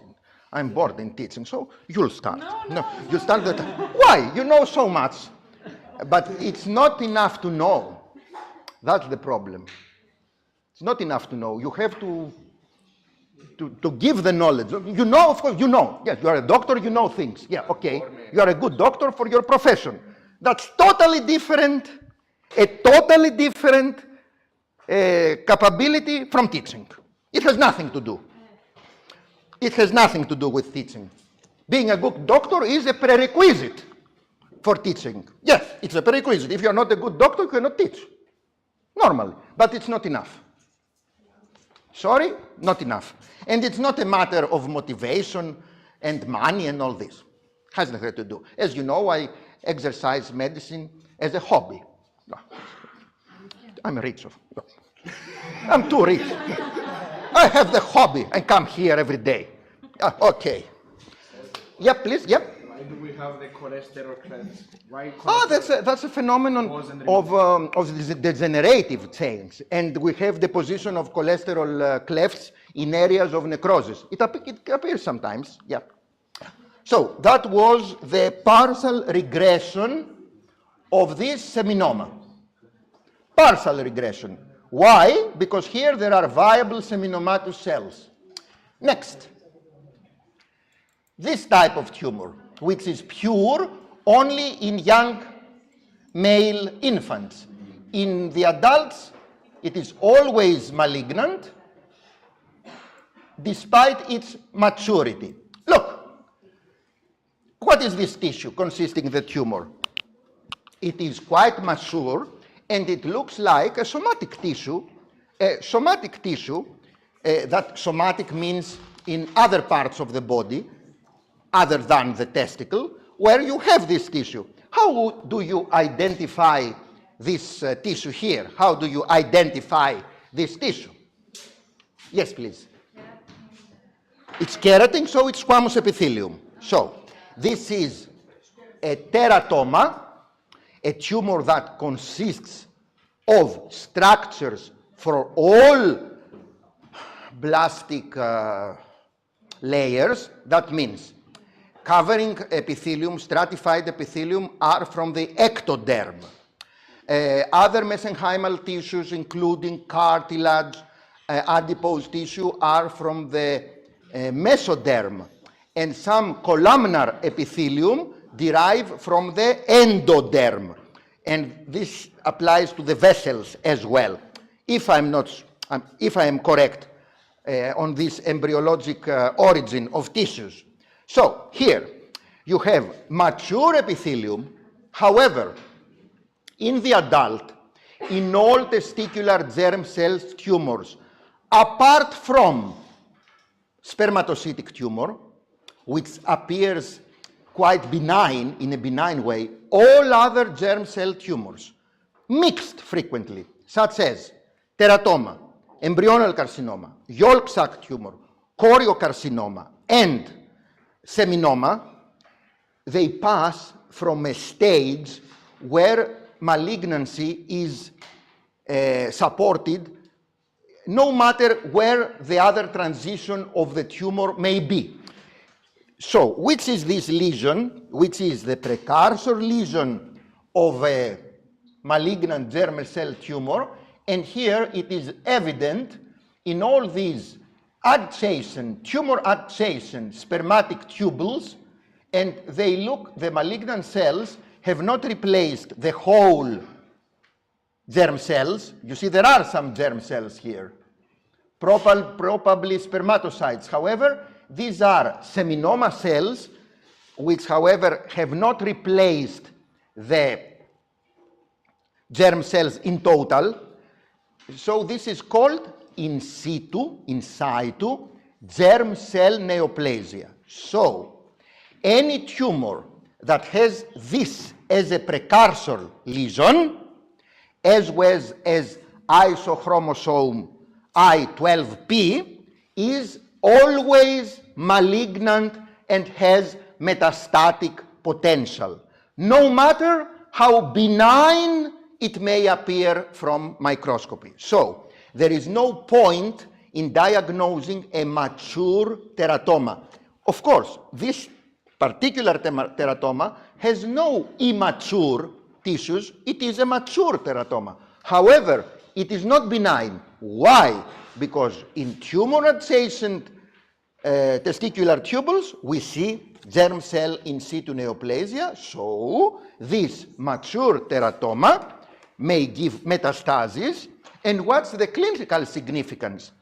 in teaching. So you'll start. No, you start the time. Why? You know so much. But it's not enough to know. That's the problem. It's not enough to know. You have to give the knowledge. You know, of course, you know. Yes, you are a doctor, you know things. Yeah, okay. You are a good doctor for your profession. That's totally different, a totally different capability from teaching. It has nothing to do. It has nothing to do with teaching. Being a good doctor is a prerequisite for teaching. Yes, it's a prerequisite. If you're not a good doctor, you cannot teach. Normally, but it's not enough. Sorry, not enough. And it's not a matter of motivation and money and all this. Has nothing to do. As you know, I exercise medicine as a hobby. No. I'm rich. No. I'm too rich. I have the hobby and come here every day. Okay. Yeah, please. Yeah. Why do we have the cholesterol clefts? Why that's a phenomenon of the degenerative change, and we have deposition of cholesterol clefts in areas of necrosis. It appears sometimes. Yeah. So that was the partial regression of this seminoma. Partial regression. Why? Because here there are viable seminomatous cells. Next. This type of tumor, which is pure only in young male infants. In the adults, it is always malignant despite its maturity. Look, what is this tissue consisting of the tumor? It is quite mature and it looks like a somatic tissue. That somatic means in other parts of the body other than the testicle, where you have this tissue. How do you identify this tissue here? How do you identify this tissue? Yes, please. It's keratin, so it's squamous epithelium. So this is a teratoma, a tumor that consists of structures for all blastic layers. That means covering epithelium, stratified epithelium, are from the ectoderm. Other mesenchymal tissues, including cartilage, adipose tissue, are from the mesoderm. And some columnar epithelium derive from the endoderm. And this applies to the vessels as well, if I am correct on this embryologic origin of tissues. So here you have mature epithelium. However, in the adult, in all testicular germ cells tumors, apart from spermatocytic tumor, which appears quite benign, in a benign way, all other germ cell tumors, mixed frequently, such as teratoma, embryonal carcinoma, yolk sac tumor, choriocarcinoma, and seminoma, they pass from a stage where malignancy is supported no matter where the other transition of the tumor may be. So, which is this lesion, which is the precursor lesion of a malignant germ cell tumor, and here it is evident in all these adjacent, tumor-adjacent spermatic tubules, and they look, the malignant cells have not replaced the whole germ cells. You see, there are some germ cells here, probably spermatocytes. However, these are seminoma cells, which, however, have not replaced the germ cells in total. So this is called in situ germ cell neoplasia. So any tumor that has this as a precursor lesion, as well as isochromosome I12p, is always malignant and has metastatic potential, no matter how benign it may appear from microscopy. So there is no point in diagnosing a mature teratoma. Of course, this particular teratoma has no immature tissues. It is a mature teratoma. However, it is not benign. Why? Because in tumor-adjacent testicular tubules, we see germ cell in situ neoplasia. So this mature teratoma may give metastasis. And what's the clinical significance?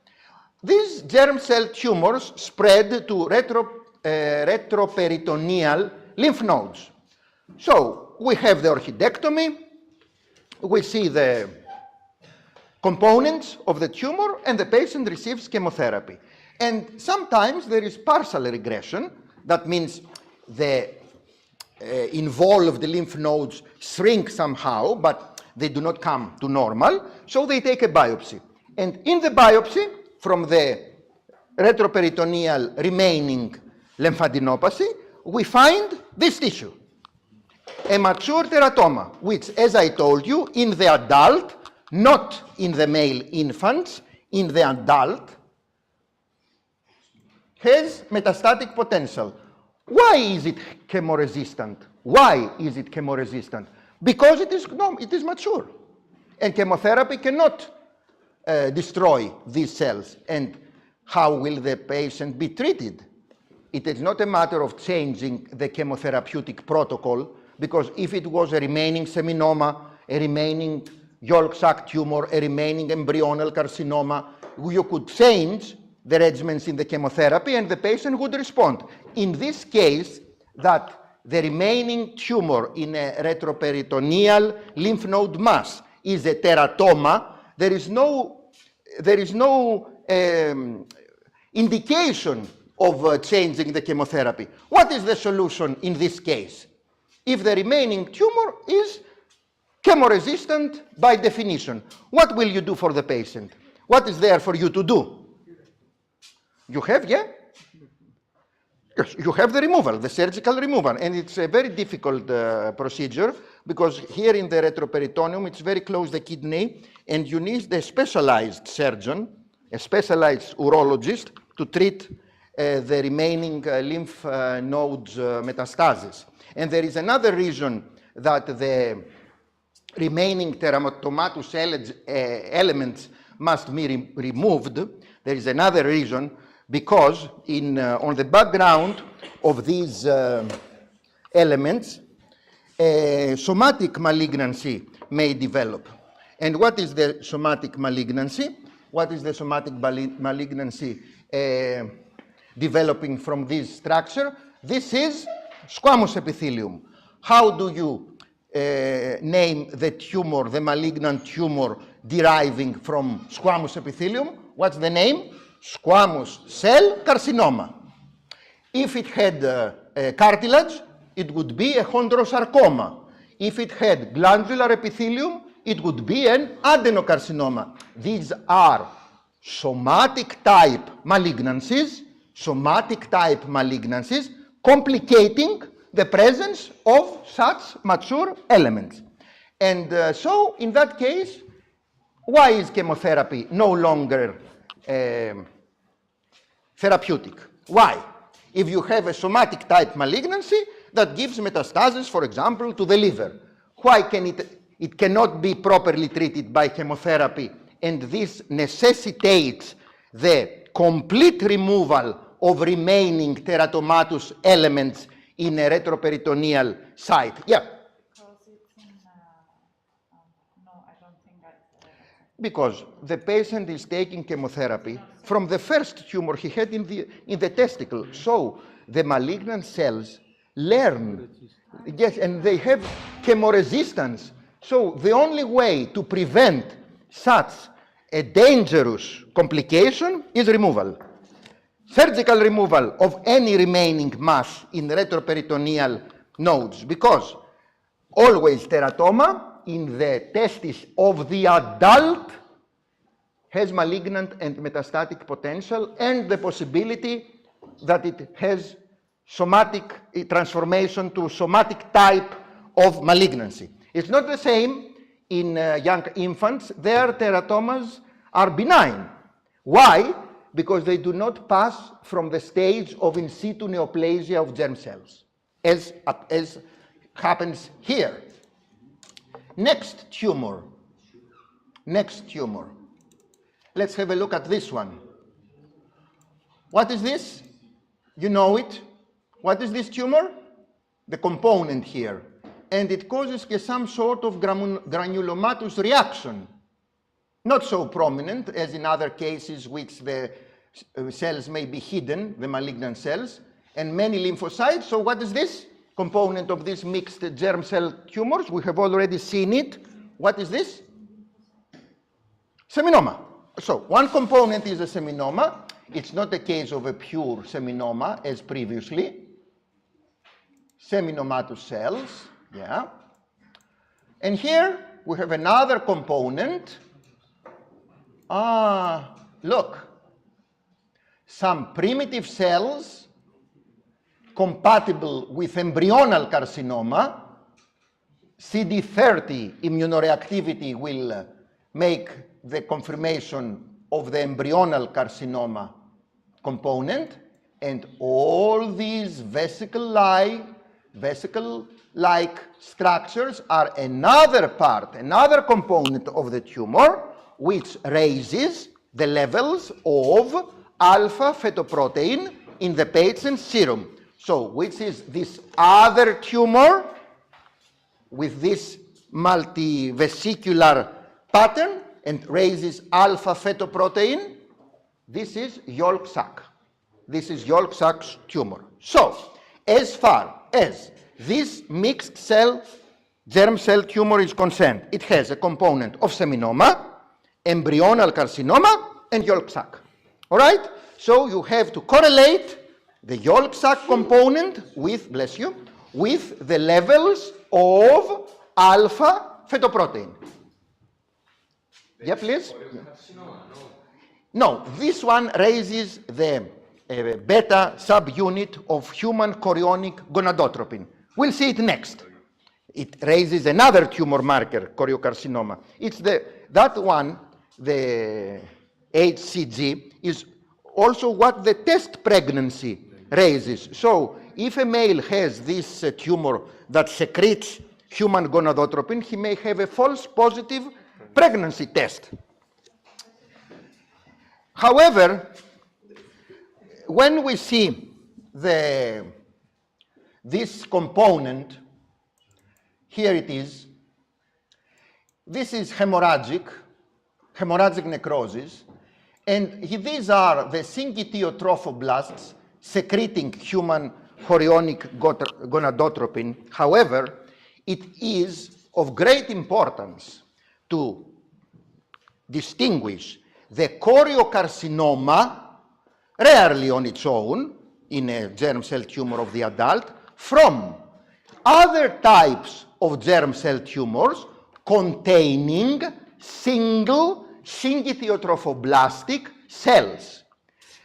These germ cell tumors spread to retroperitoneal lymph nodes. So we have the orchidectomy, we see the components of the tumor, and the patient receives chemotherapy. And sometimes there is partial regression. That means the involved lymph nodes shrink somehow, but they do not come to normal, so they take a biopsy. And in the biopsy, from the retroperitoneal remaining lymphadenopathy, we find this tissue, a mature teratoma, which, as I told you, in the adult, not in the male infants, in the adult, has metastatic potential. Why is it chemoresistant? Why is it chemoresistant? Because it is mature, and chemotherapy cannot destroy these cells. And how will the patient be treated? It is not a matter of changing the chemotherapeutic protocol, because if it was a remaining seminoma, a remaining yolk sac tumor, a remaining embryonal carcinoma, you could change the regimens in the chemotherapy and the patient would respond. In this case, that the remaining tumor in a retroperitoneal lymph node mass is a teratoma, there is no indication of changing the chemotherapy. What is the solution in this case? If the remaining tumor is chemoresistant by definition, what will you do for the patient? What is there for you to do? You have, Yes, you have the removal, the surgical removal, and it's a very difficult procedure because here in the retroperitoneum it's very close to the kidney, and you need a specialized surgeon, a specialized urologist to treat the remaining lymph nodes metastasis. And there is another reason that the remaining teratomatous elements must be removed. There is another reason, because on the background of these elements, somatic malignancy may develop. And what is the somatic malignancy? What is the somatic malignancy developing from this structure? This is squamous epithelium. How do you name the tumor, the malignant tumor deriving from squamous epithelium? What's the name? Squamous cell carcinoma. If it had cartilage, it would be a chondrosarcoma. If it had glandular epithelium, it would be an adenocarcinoma. These are somatic type malignancies, complicating the presence of such mature elements. And so, in that case, why is chemotherapy no longer therapeutic? Why? If you have a somatic type malignancy that gives metastasis, for example, to the liver, why can it cannot be properly treated by chemotherapy, and this necessitates the complete removal of remaining teratomatous elements in a retroperitoneal site? Yeah? Because it's in, no, I don't think that's Because the patient is taking chemotherapy from the first tumor he had in the testicle. So the malignant cells learn, yes, and they have chemoresistance. So the only way to prevent such a dangerous complication is removal. Surgical removal of any remaining mass in retroperitoneal nodes, because always teratoma in the testis of the adult has malignant and metastatic potential, and the possibility that it has somatic transformation to somatic type of malignancy. It's not the same in young infants. Their teratomas are benign. Why? Because they do not pass from the stage of in situ neoplasia of germ cells, as happens here. Next tumor. Let's have a look at this one. What is this? You know it. What is this tumor? The component here. And it causes some sort of granulomatous reaction. Not so prominent as in other cases which the cells may be hidden, the malignant cells, and many lymphocytes. So what is this component of these mixed germ cell tumors? We have already seen it. What is this? Seminoma. So one component is a seminoma. It's not a case of a pure seminoma as previously. Seminomatous cells, yeah. And here we have another component. Look. Some primitive cells compatible with embryonal carcinoma. CD30 immunoreactivity will make the confirmation of the embryonal carcinoma component, and all these vesicle-like structures are another component of the tumor, which raises the levels of alpha fetoprotein in the patient's serum. So, which is this other tumor with this multivesicular pattern and raises alpha fetoprotein? This is yolk sac. This is yolk sac tumor. So, as far as this mixed cell germ cell tumor is concerned, it has a component of seminoma, embryonal carcinoma, and yolk sac. All right? So you have to correlate the yolk sac component with, bless you, with the levels of alpha fetoprotein. Yeah, please? No, this one raises the a beta subunit of human chorionic gonadotropin. We'll see it next. It raises another tumor marker, choriocarcinoma. It's that one, the HCG, is also what the test pregnancy raises. So if a male has this tumor that secretes human gonadotropin, he may have a false positive pregnancy test. However, when we see this component, here it is. This is hemorrhagic necrosis, and these are the syncytiotrophoblasts secreting human chorionic gonadotropin. However, it is of great importance to distinguish the choriocarcinoma, rarely on its own, in a germ cell tumor of the adult, from other types of germ cell tumors containing single syncytiotrophoblastic cells.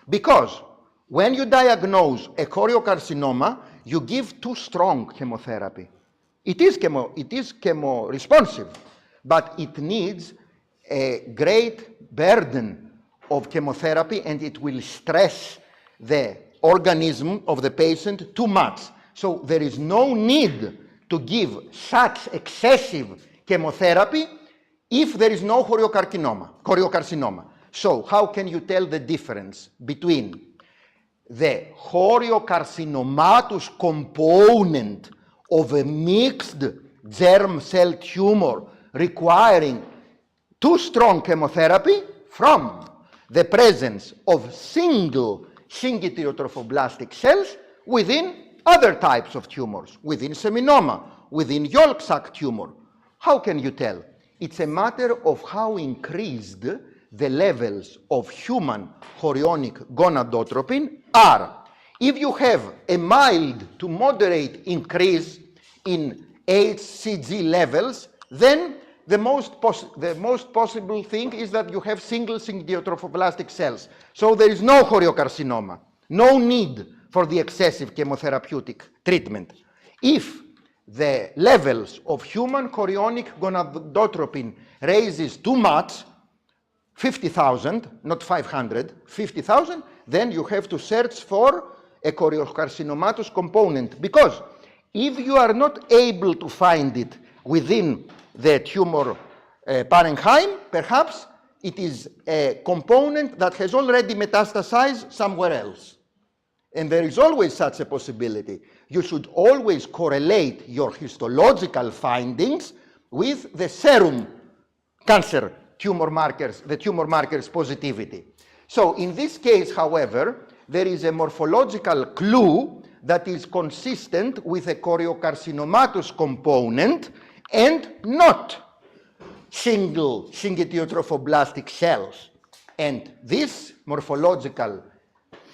Because when you diagnose a choriocarcinoma, you give too strong chemotherapy. It is chemo-responsive, but it needs a great burden of chemotherapy, and it will stress the organism of the patient too much. So there is no need to give such excessive chemotherapy if there is no choriocarcinoma. So how can you tell the difference between the choriocarcinomatous component of a mixed germ cell tumor requiring too strong chemotherapy from the presence of single syncytiotrophoblastic cells within other types of tumors, within seminoma, within yolk sac tumor? How can you tell? It's a matter of how increased the levels of human chorionic gonadotropin are. If you have a mild to moderate increase in HCG levels, then the most possible thing is that you have single syncytiotrophoblastic cells. So there is no choriocarcinoma, no need for the excessive chemotherapeutic treatment. If the levels of human chorionic gonadotropin raises too much, 50,000, not 500, 50,000, then you have to search for a choriocarcinomatous component, because if you are not able to find it within the tumor parenchyma, perhaps it is a component that has already metastasized somewhere else. And there is always such a possibility. You should always correlate your histological findings with the serum cancer tumor markers, the tumor markers positivity. So in this case, however, there is a morphological clue that is consistent with a choriocarcinomatous component and not single syncytiotrophoblastic cells. And this morphological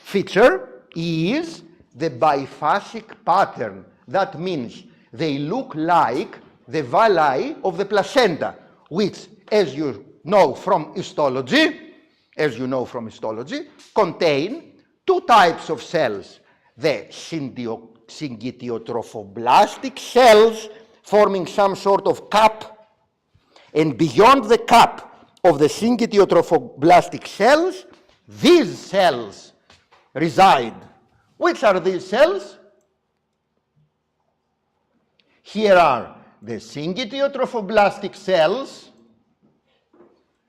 feature is the biphasic pattern. That means they look like the villi of the placenta, which, as you know from histology, contain two types of cells: the syncytiotrophoblastic cells forming some sort of cap, and beyond the cap of the syncytiotrophoblastic cells, these cells reside. Which are these cells? Here are the syncytiotrophoblastic cells,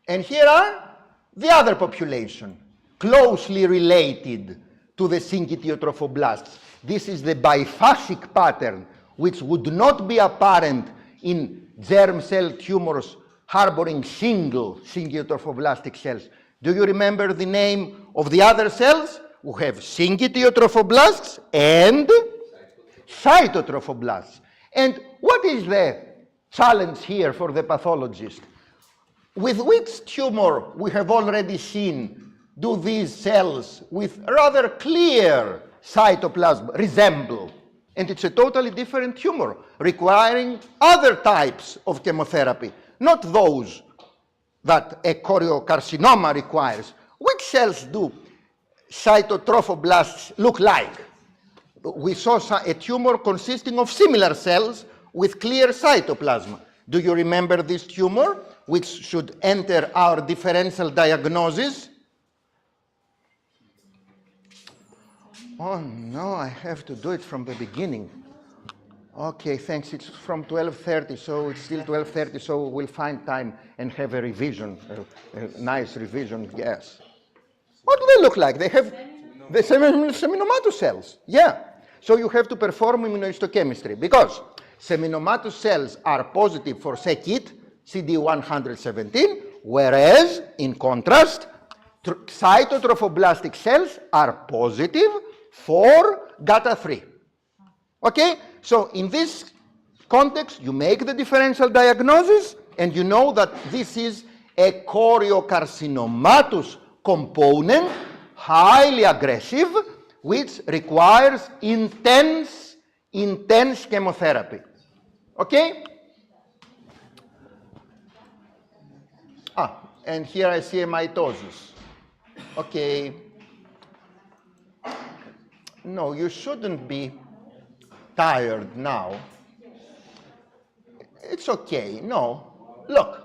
and here are the other population, closely related to the syncytiotrophoblasts. This is the biphasic pattern, which would not be apparent in germ cell tumors harboring single syncytiotrophoblastic cells. Do you remember the name of the other cells? We have syncytiotrophoblasts and cytotrophoblasts. And what is the challenge here for the pathologist? With which tumor we have already seen do these cells with rather clear cytoplasm resemble? And it's a totally different tumor requiring other types of chemotherapy, not those that a choriocarcinoma requires. Which cells do cytotrophoblasts look like. We saw a tumor consisting of similar cells with clear cytoplasm. Do you remember this tumor, which should enter our differential diagnosis? Oh no, I have to do it from the beginning. Okay, thanks. It's from 12:30, so it's still 12:30, so we'll find time and have a revision, a nice revision, yes. What do they look like? They have the seminomatous cells, yeah. So you have to perform immunohistochemistry because seminomatous cells are positive for c-KIT, CD117, whereas, in contrast, cytotrophoblastic cells are positive for GATA3. Okay? So in this context, you make the differential diagnosis, and you know that this is a choriocarcinomatous component, highly aggressive, which requires intense chemotherapy. Okay? And here I see a mitosis. Okay. No, you shouldn't be tired now. It's okay. No. Look.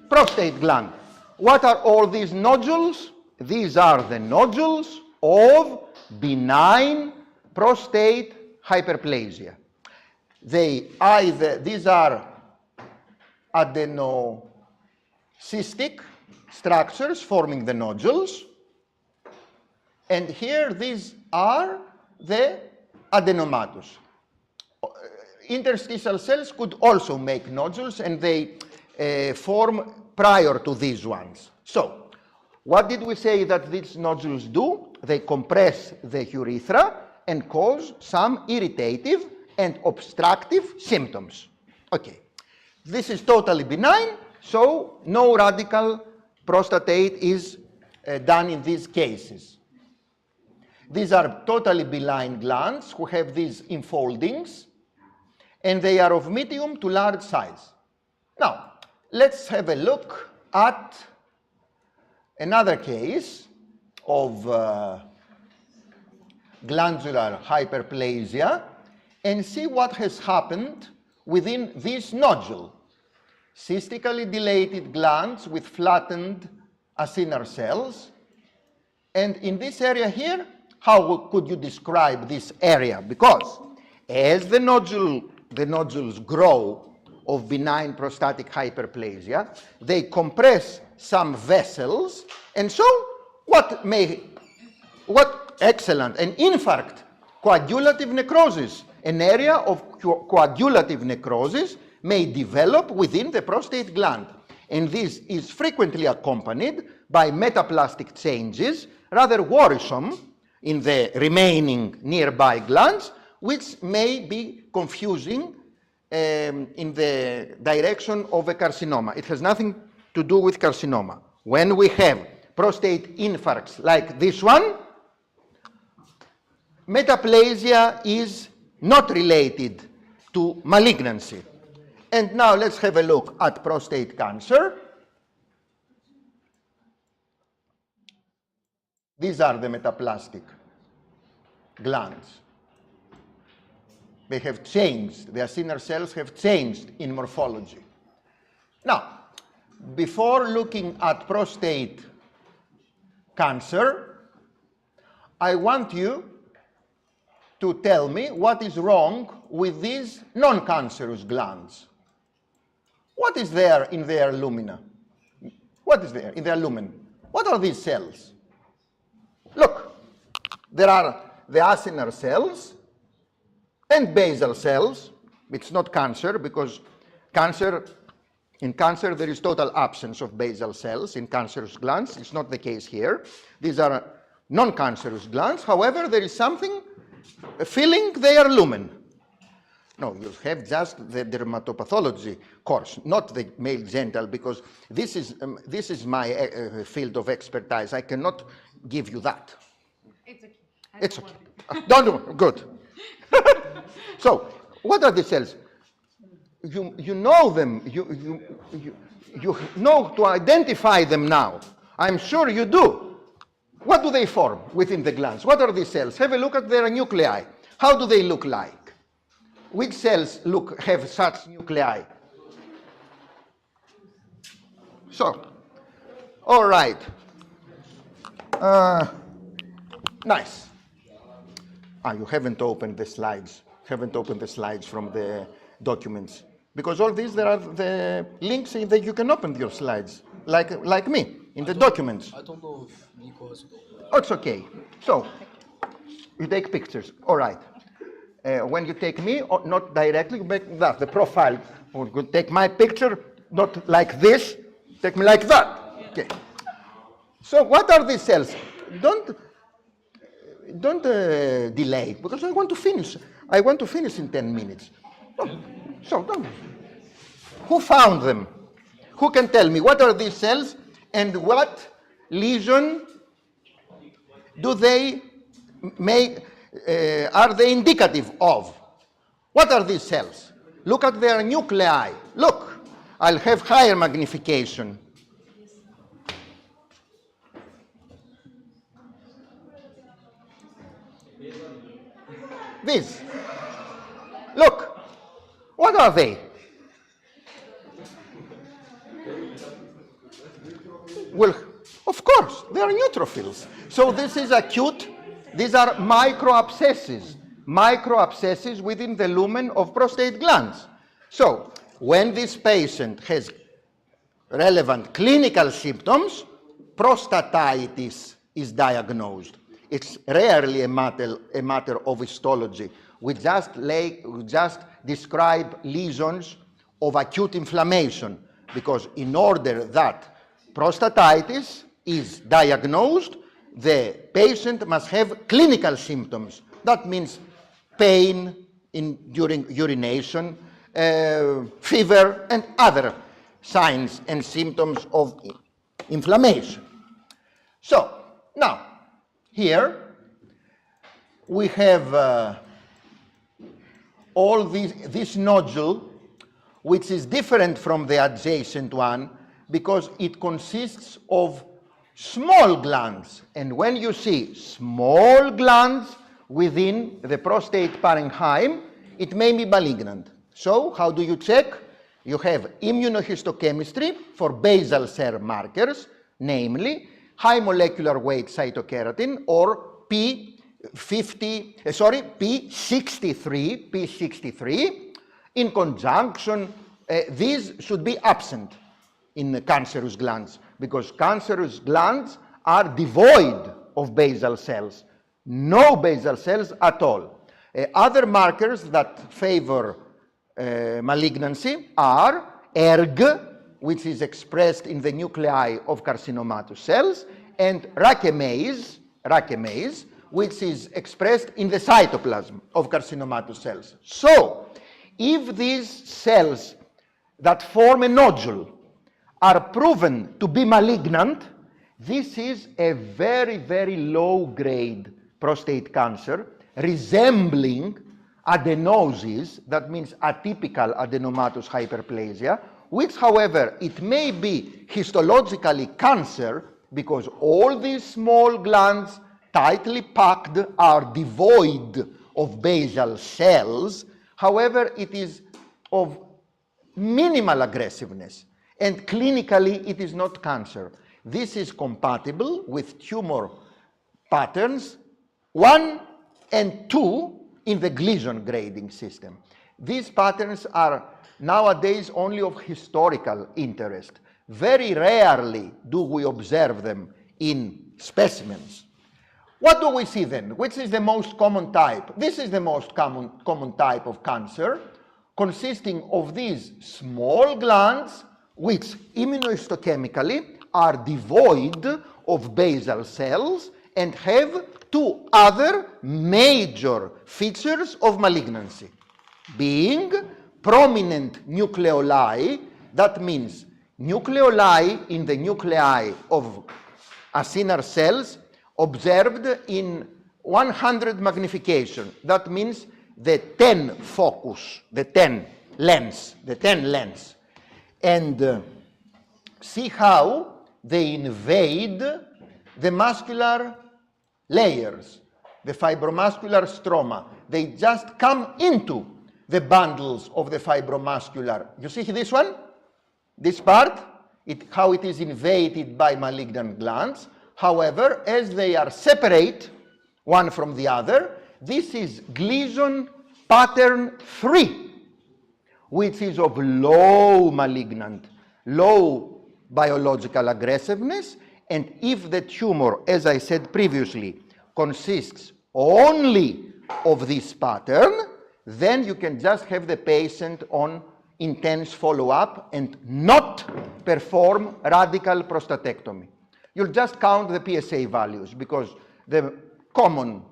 Prostate gland. What are all these nodules? These are the nodules of benign prostate hyperplasia. These are adenocystic structures forming the nodules. And here these are the adenomatous. Interstitial cells could also make nodules, and they form prior to these ones. So, what did we say that these nodules do? They compress the urethra and cause some irritative and obstructive symptoms. Okay. This is totally benign, so no radical prostatate is done in these cases. These are totally benign glands who have these infoldings, and they are of medium to large size. Now, let's have a look at another case of glandular hyperplasia and see what has happened within this nodule. Cystically dilated glands with flattened acinar cells. And in this area here, how could you describe this area? Because as the nodules grow of benign prostatic hyperplasia, they compress some vessels, and so excellent, an infarct, coagulative necrosis, an area of coagulative necrosis may develop within the prostate gland, and this is frequently accompanied by metaplastic changes, rather worrisome in the remaining nearby glands, which may be confusing in the direction of a carcinoma. It has nothing to do with carcinoma. When we have prostate infarcts like this one, metaplasia is not related to malignancy. And now let's have a look at prostate cancer. These are the metaplastic glands. They have changed, the acinar cells have changed in morphology. Now, before looking at prostate cancer, I want you to tell me what is wrong with these non-cancerous glands. What is there in their lumina? What is there in their lumen? What are these cells? Look, there are the acinar cells and basal cells. It's not cancer, because in cancer there is total absence of basal cells in cancerous glands. It's not the case here. These are non-cancerous glands. However, there is something filling their lumen. No, you have just the dermatopathology course, not the male genital, because this is my field of expertise. I cannot give you that. It's okay. It's okay. Don't do good. So, what are the cells? You know them. You know to identify them now. I'm sure you do. What do they form within the glands? What are these cells? Have a look at their nuclei. How do they look like? Which cells have such nuclei? So, all right. Nice. You haven't opened the slides. Haven't opened the slides from the documents. Because all these, there are the links that you can open your slides, like me, in the documents. I don't know if Nico has to. Oh, it's okay. So, you take pictures. All right. When you take me, not directly, you make that, the profile. Or you take my picture, not like this, take me like that. Okay. So what are these cells? Don't delay, because I want to finish. I want to finish in 10 minutes. So don't. Who found them? Who can tell me what are these cells and what lesion do they make? Are they indicative of? What are these cells? Look at their nuclei. Look, I'll have higher magnification. These. Look, what are they? Well, of course, they are neutrophils. So this is acute. These are microabscesses within the lumen of prostate glands. So when this patient has relevant clinical symptoms, prostatitis is diagnosed. It's rarely a matter of histology. We just describe lesions of acute inflammation, because in order that prostatitis is diagnosed, the patient must have clinical symptoms. That means pain during urination, fever, and other signs and symptoms of inflammation. So, now, here we have all this nodule, which is different from the adjacent one because it consists of small glands. And when you see small glands within the prostate parenchyma, it may be malignant. So how do you check? You have immunohistochemistry for basal cell markers, namely high molecular weight cytokeratin or P63, in conjunction. These should be absent in cancerous glands because cancerous glands are devoid of basal cells, no basal cells at all. Other markers that favor malignancy are ERG, which is expressed in the nuclei of carcinomatous cells, and racemase, which is expressed in the cytoplasm of carcinomatous cells. So, if these cells that form a nodule are proven to be malignant, this is a very, very low-grade prostate cancer resembling adenosis, that means atypical adenomatous hyperplasia, which, however, it may be histologically cancer because all these small glands tightly packed are devoid of basal cells. However, it is of minimal aggressiveness, and clinically it is not cancer. This is compatible with tumor patterns 1 and 2 in the Gleason grading system. These patterns are nowadays only of historical interest. Very rarely do we observe them in specimens. What do we see then? Which is the most common type? This is the most common type of cancer, consisting of these small glands which immunohistochemically are devoid of basal cells and have two other major features of malignancy, being prominent nucleoli, that means nucleoli in the nuclei of acinar cells observed in 100 magnification. That means the 10 focus, the 10 lens. And see how they invade the muscular layers, the fibromuscular stroma. They just come into the bundles of the fibromuscular. You see this one? This part? How it is invaded by malignant glands. However, as they are separate, one from the other, this is Gleason pattern 3, which is of low malignant, low biological aggressiveness, and if the tumor, as I said previously, consists only of this pattern, then you can just have the patient on intense follow-up and not perform radical prostatectomy. You'll just count the PSA values because the common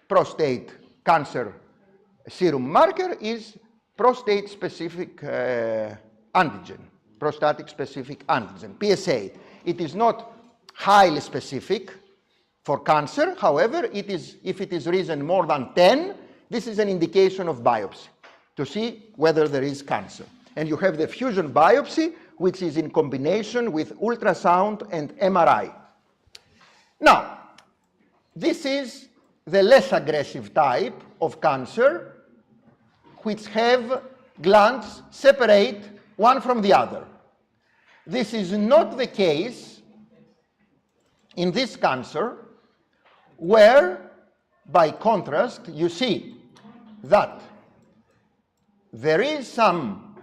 prostate cancer serum marker is prostate-specific antigen, prostatic-specific antigen, PSA. It is not highly specific for cancer. However, it is, if it is risen more than 10, this is an indication of biopsy to see whether there is cancer. And you have the fusion biopsy, which is in combination with ultrasound and MRI. Now, this is the less aggressive type of cancer, which have glands separate one from the other. This is not the case in this cancer, where, by contrast, you see that there is some,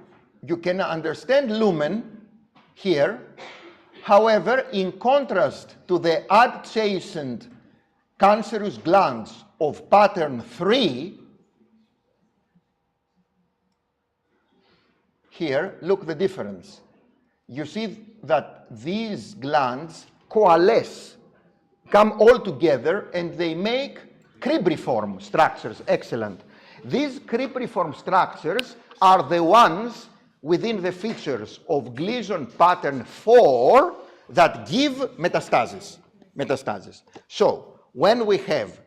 you can understand lumen here. However, in contrast to the adjacent cancerous glands of pattern 3, here, look the difference. You see that these glands coalesce, come all together, and they make cribriform structures. Excellent. These cribriform structures are the ones within the features of Gleason pattern 4 that give metastasis. So, when we have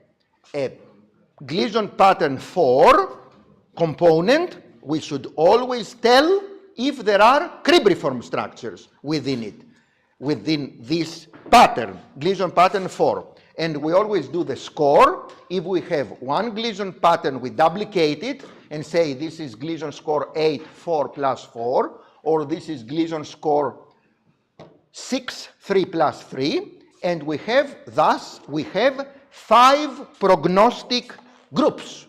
a Gleason pattern 4 component, we should always tell if there are cribriform structures within it, within this pattern, Gleason pattern 4. And we always do the score. If we have one Gleason pattern, we duplicate it and say this is Gleason score 8, 4 plus 4, or this is Gleason score 6, 3 plus 3. And we have, thus, we have 5 prognostic groups.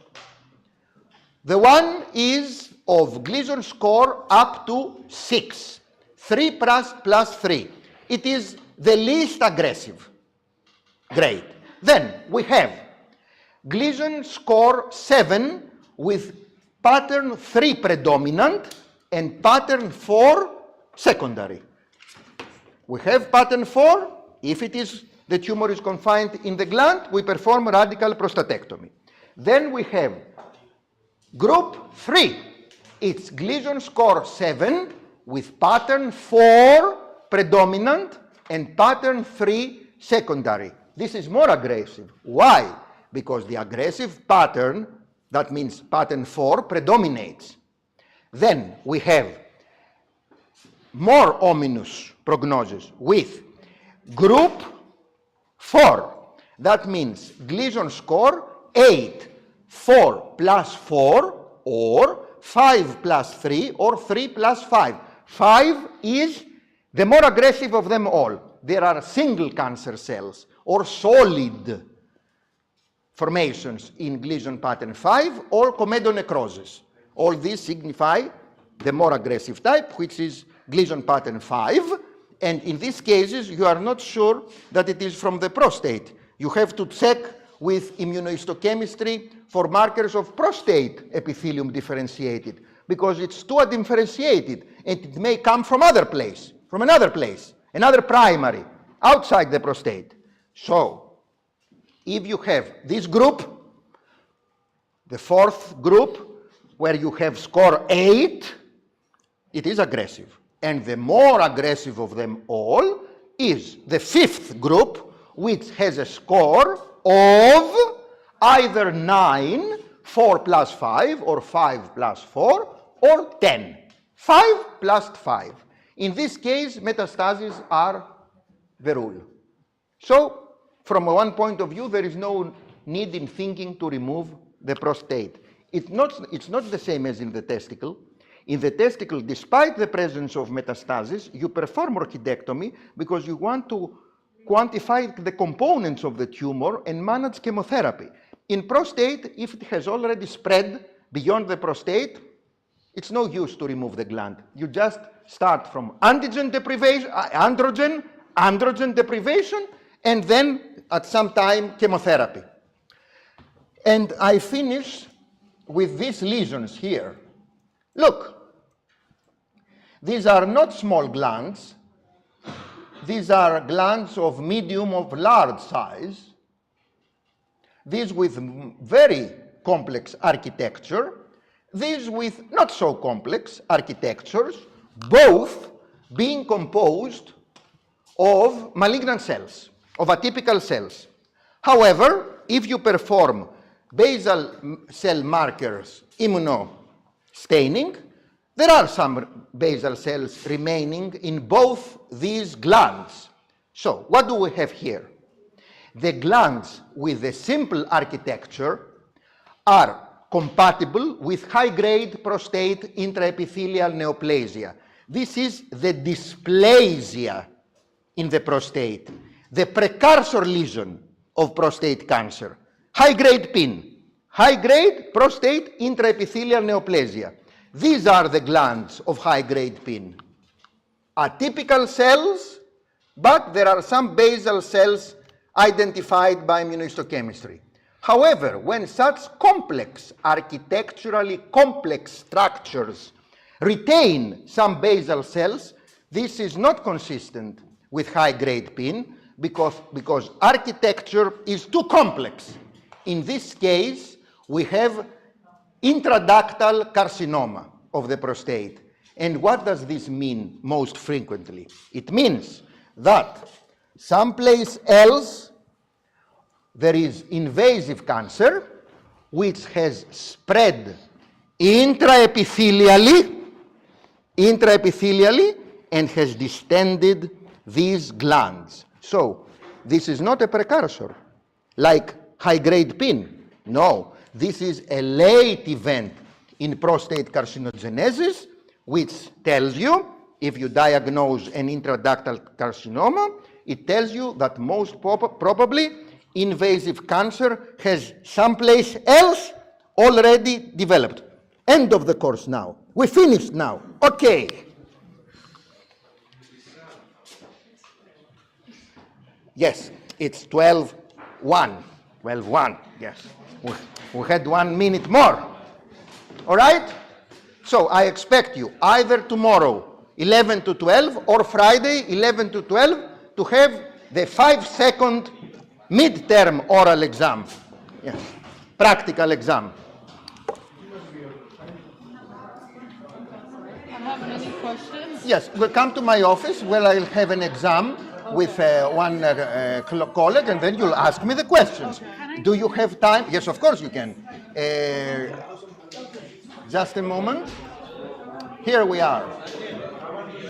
The one is of Gleason score up to 6, 3 plus 3. It is the least aggressive. Great. Then we have Gleason score 7 with pattern 3 predominant and pattern 4 secondary. We have pattern 4. If it is, the tumor is confined in the gland, we perform radical prostatectomy. Then we have group 3. It's Gleason score 7 with pattern 4 predominant and pattern 3 secondary. This is more aggressive. Why? Because the aggressive pattern, that means pattern 4, predominates. Then we have more ominous prognosis with group 4. That means Gleason score 8, 4 plus 4, or 5 plus 3, or 3 plus 5. 5 is the more aggressive of them all. There are single cancer cells or solid formations in Gleason pattern 5 or comedonecrosis. All these signify the more aggressive type, which is Gleason pattern 5. And in these cases, you are not sure that it is from the prostate. You have to check with immunohistochemistry for markers of prostate epithelium differentiated, because it's too differentiated and it may come from another place, another primary, outside the prostate. So, if you have this group, the fourth group, where you have score 8, it is aggressive. And the more aggressive of them all is the fifth group, which has a score of either 9, 4 plus 5, or 5 plus 4, or 10. 5 plus 5. In this case, metastases are the rule. So, from one point of view, there is no need in thinking to remove the prostate. It's not the same as in the testicle. In the testicle, despite the presence of metastasis, you perform orchidectomy because you want to quantify the components of the tumor and manage chemotherapy. In prostate, if it has already spread beyond the prostate, it's no use to remove the gland. You just start from androgen deprivation, and then at some time chemotherapy. And I finish with these lesions here. Look, these are not small glands. These are glands of medium of large size. These with very complex architecture. These with not so complex architectures, both being composed of malignant cells, of atypical cells. However, if you perform basal cell markers immunostaining, there are some basal cells remaining in both these glands. So, what do we have here? The glands with a simple architecture are compatible with high-grade prostate intraepithelial neoplasia. This is the dysplasia in the prostate, the precursor lesion of prostate cancer. High-grade PIN, high-grade prostate intraepithelial neoplasia. These are the glands of high-grade PIN. Atypical cells, but there are some basal cells identified by immunohistochemistry. However, when such complex, architecturally complex structures retain some basal cells, this is not consistent with high-grade PIN because architecture is too complex. In this case, we have intraductal carcinoma of the prostate. And what does this mean most frequently? It means that someplace else there is invasive cancer which has spread intraepithelially and has distended these glands. So this is not a precursor like high-grade PIN. No, this is a late event in prostate carcinogenesis, which tells you, if you diagnose an intraductal carcinoma, it tells you that most probably invasive cancer has someplace else already developed. End of the course now. We finished now. Okay. Yes, it's 12:01. 12:01, yes. We had 1 minute more. All right? So I expect you either tomorrow, 11 to 12, or Friday, 11 to 12, to have the 5-second midterm oral exam. Yes, practical exam. I have many questions. Yes, well, come to my office where I'll have an exam with one colleague, and then you'll ask me the questions. Do you have time? Yes, of course you can. Just a moment. Here we are.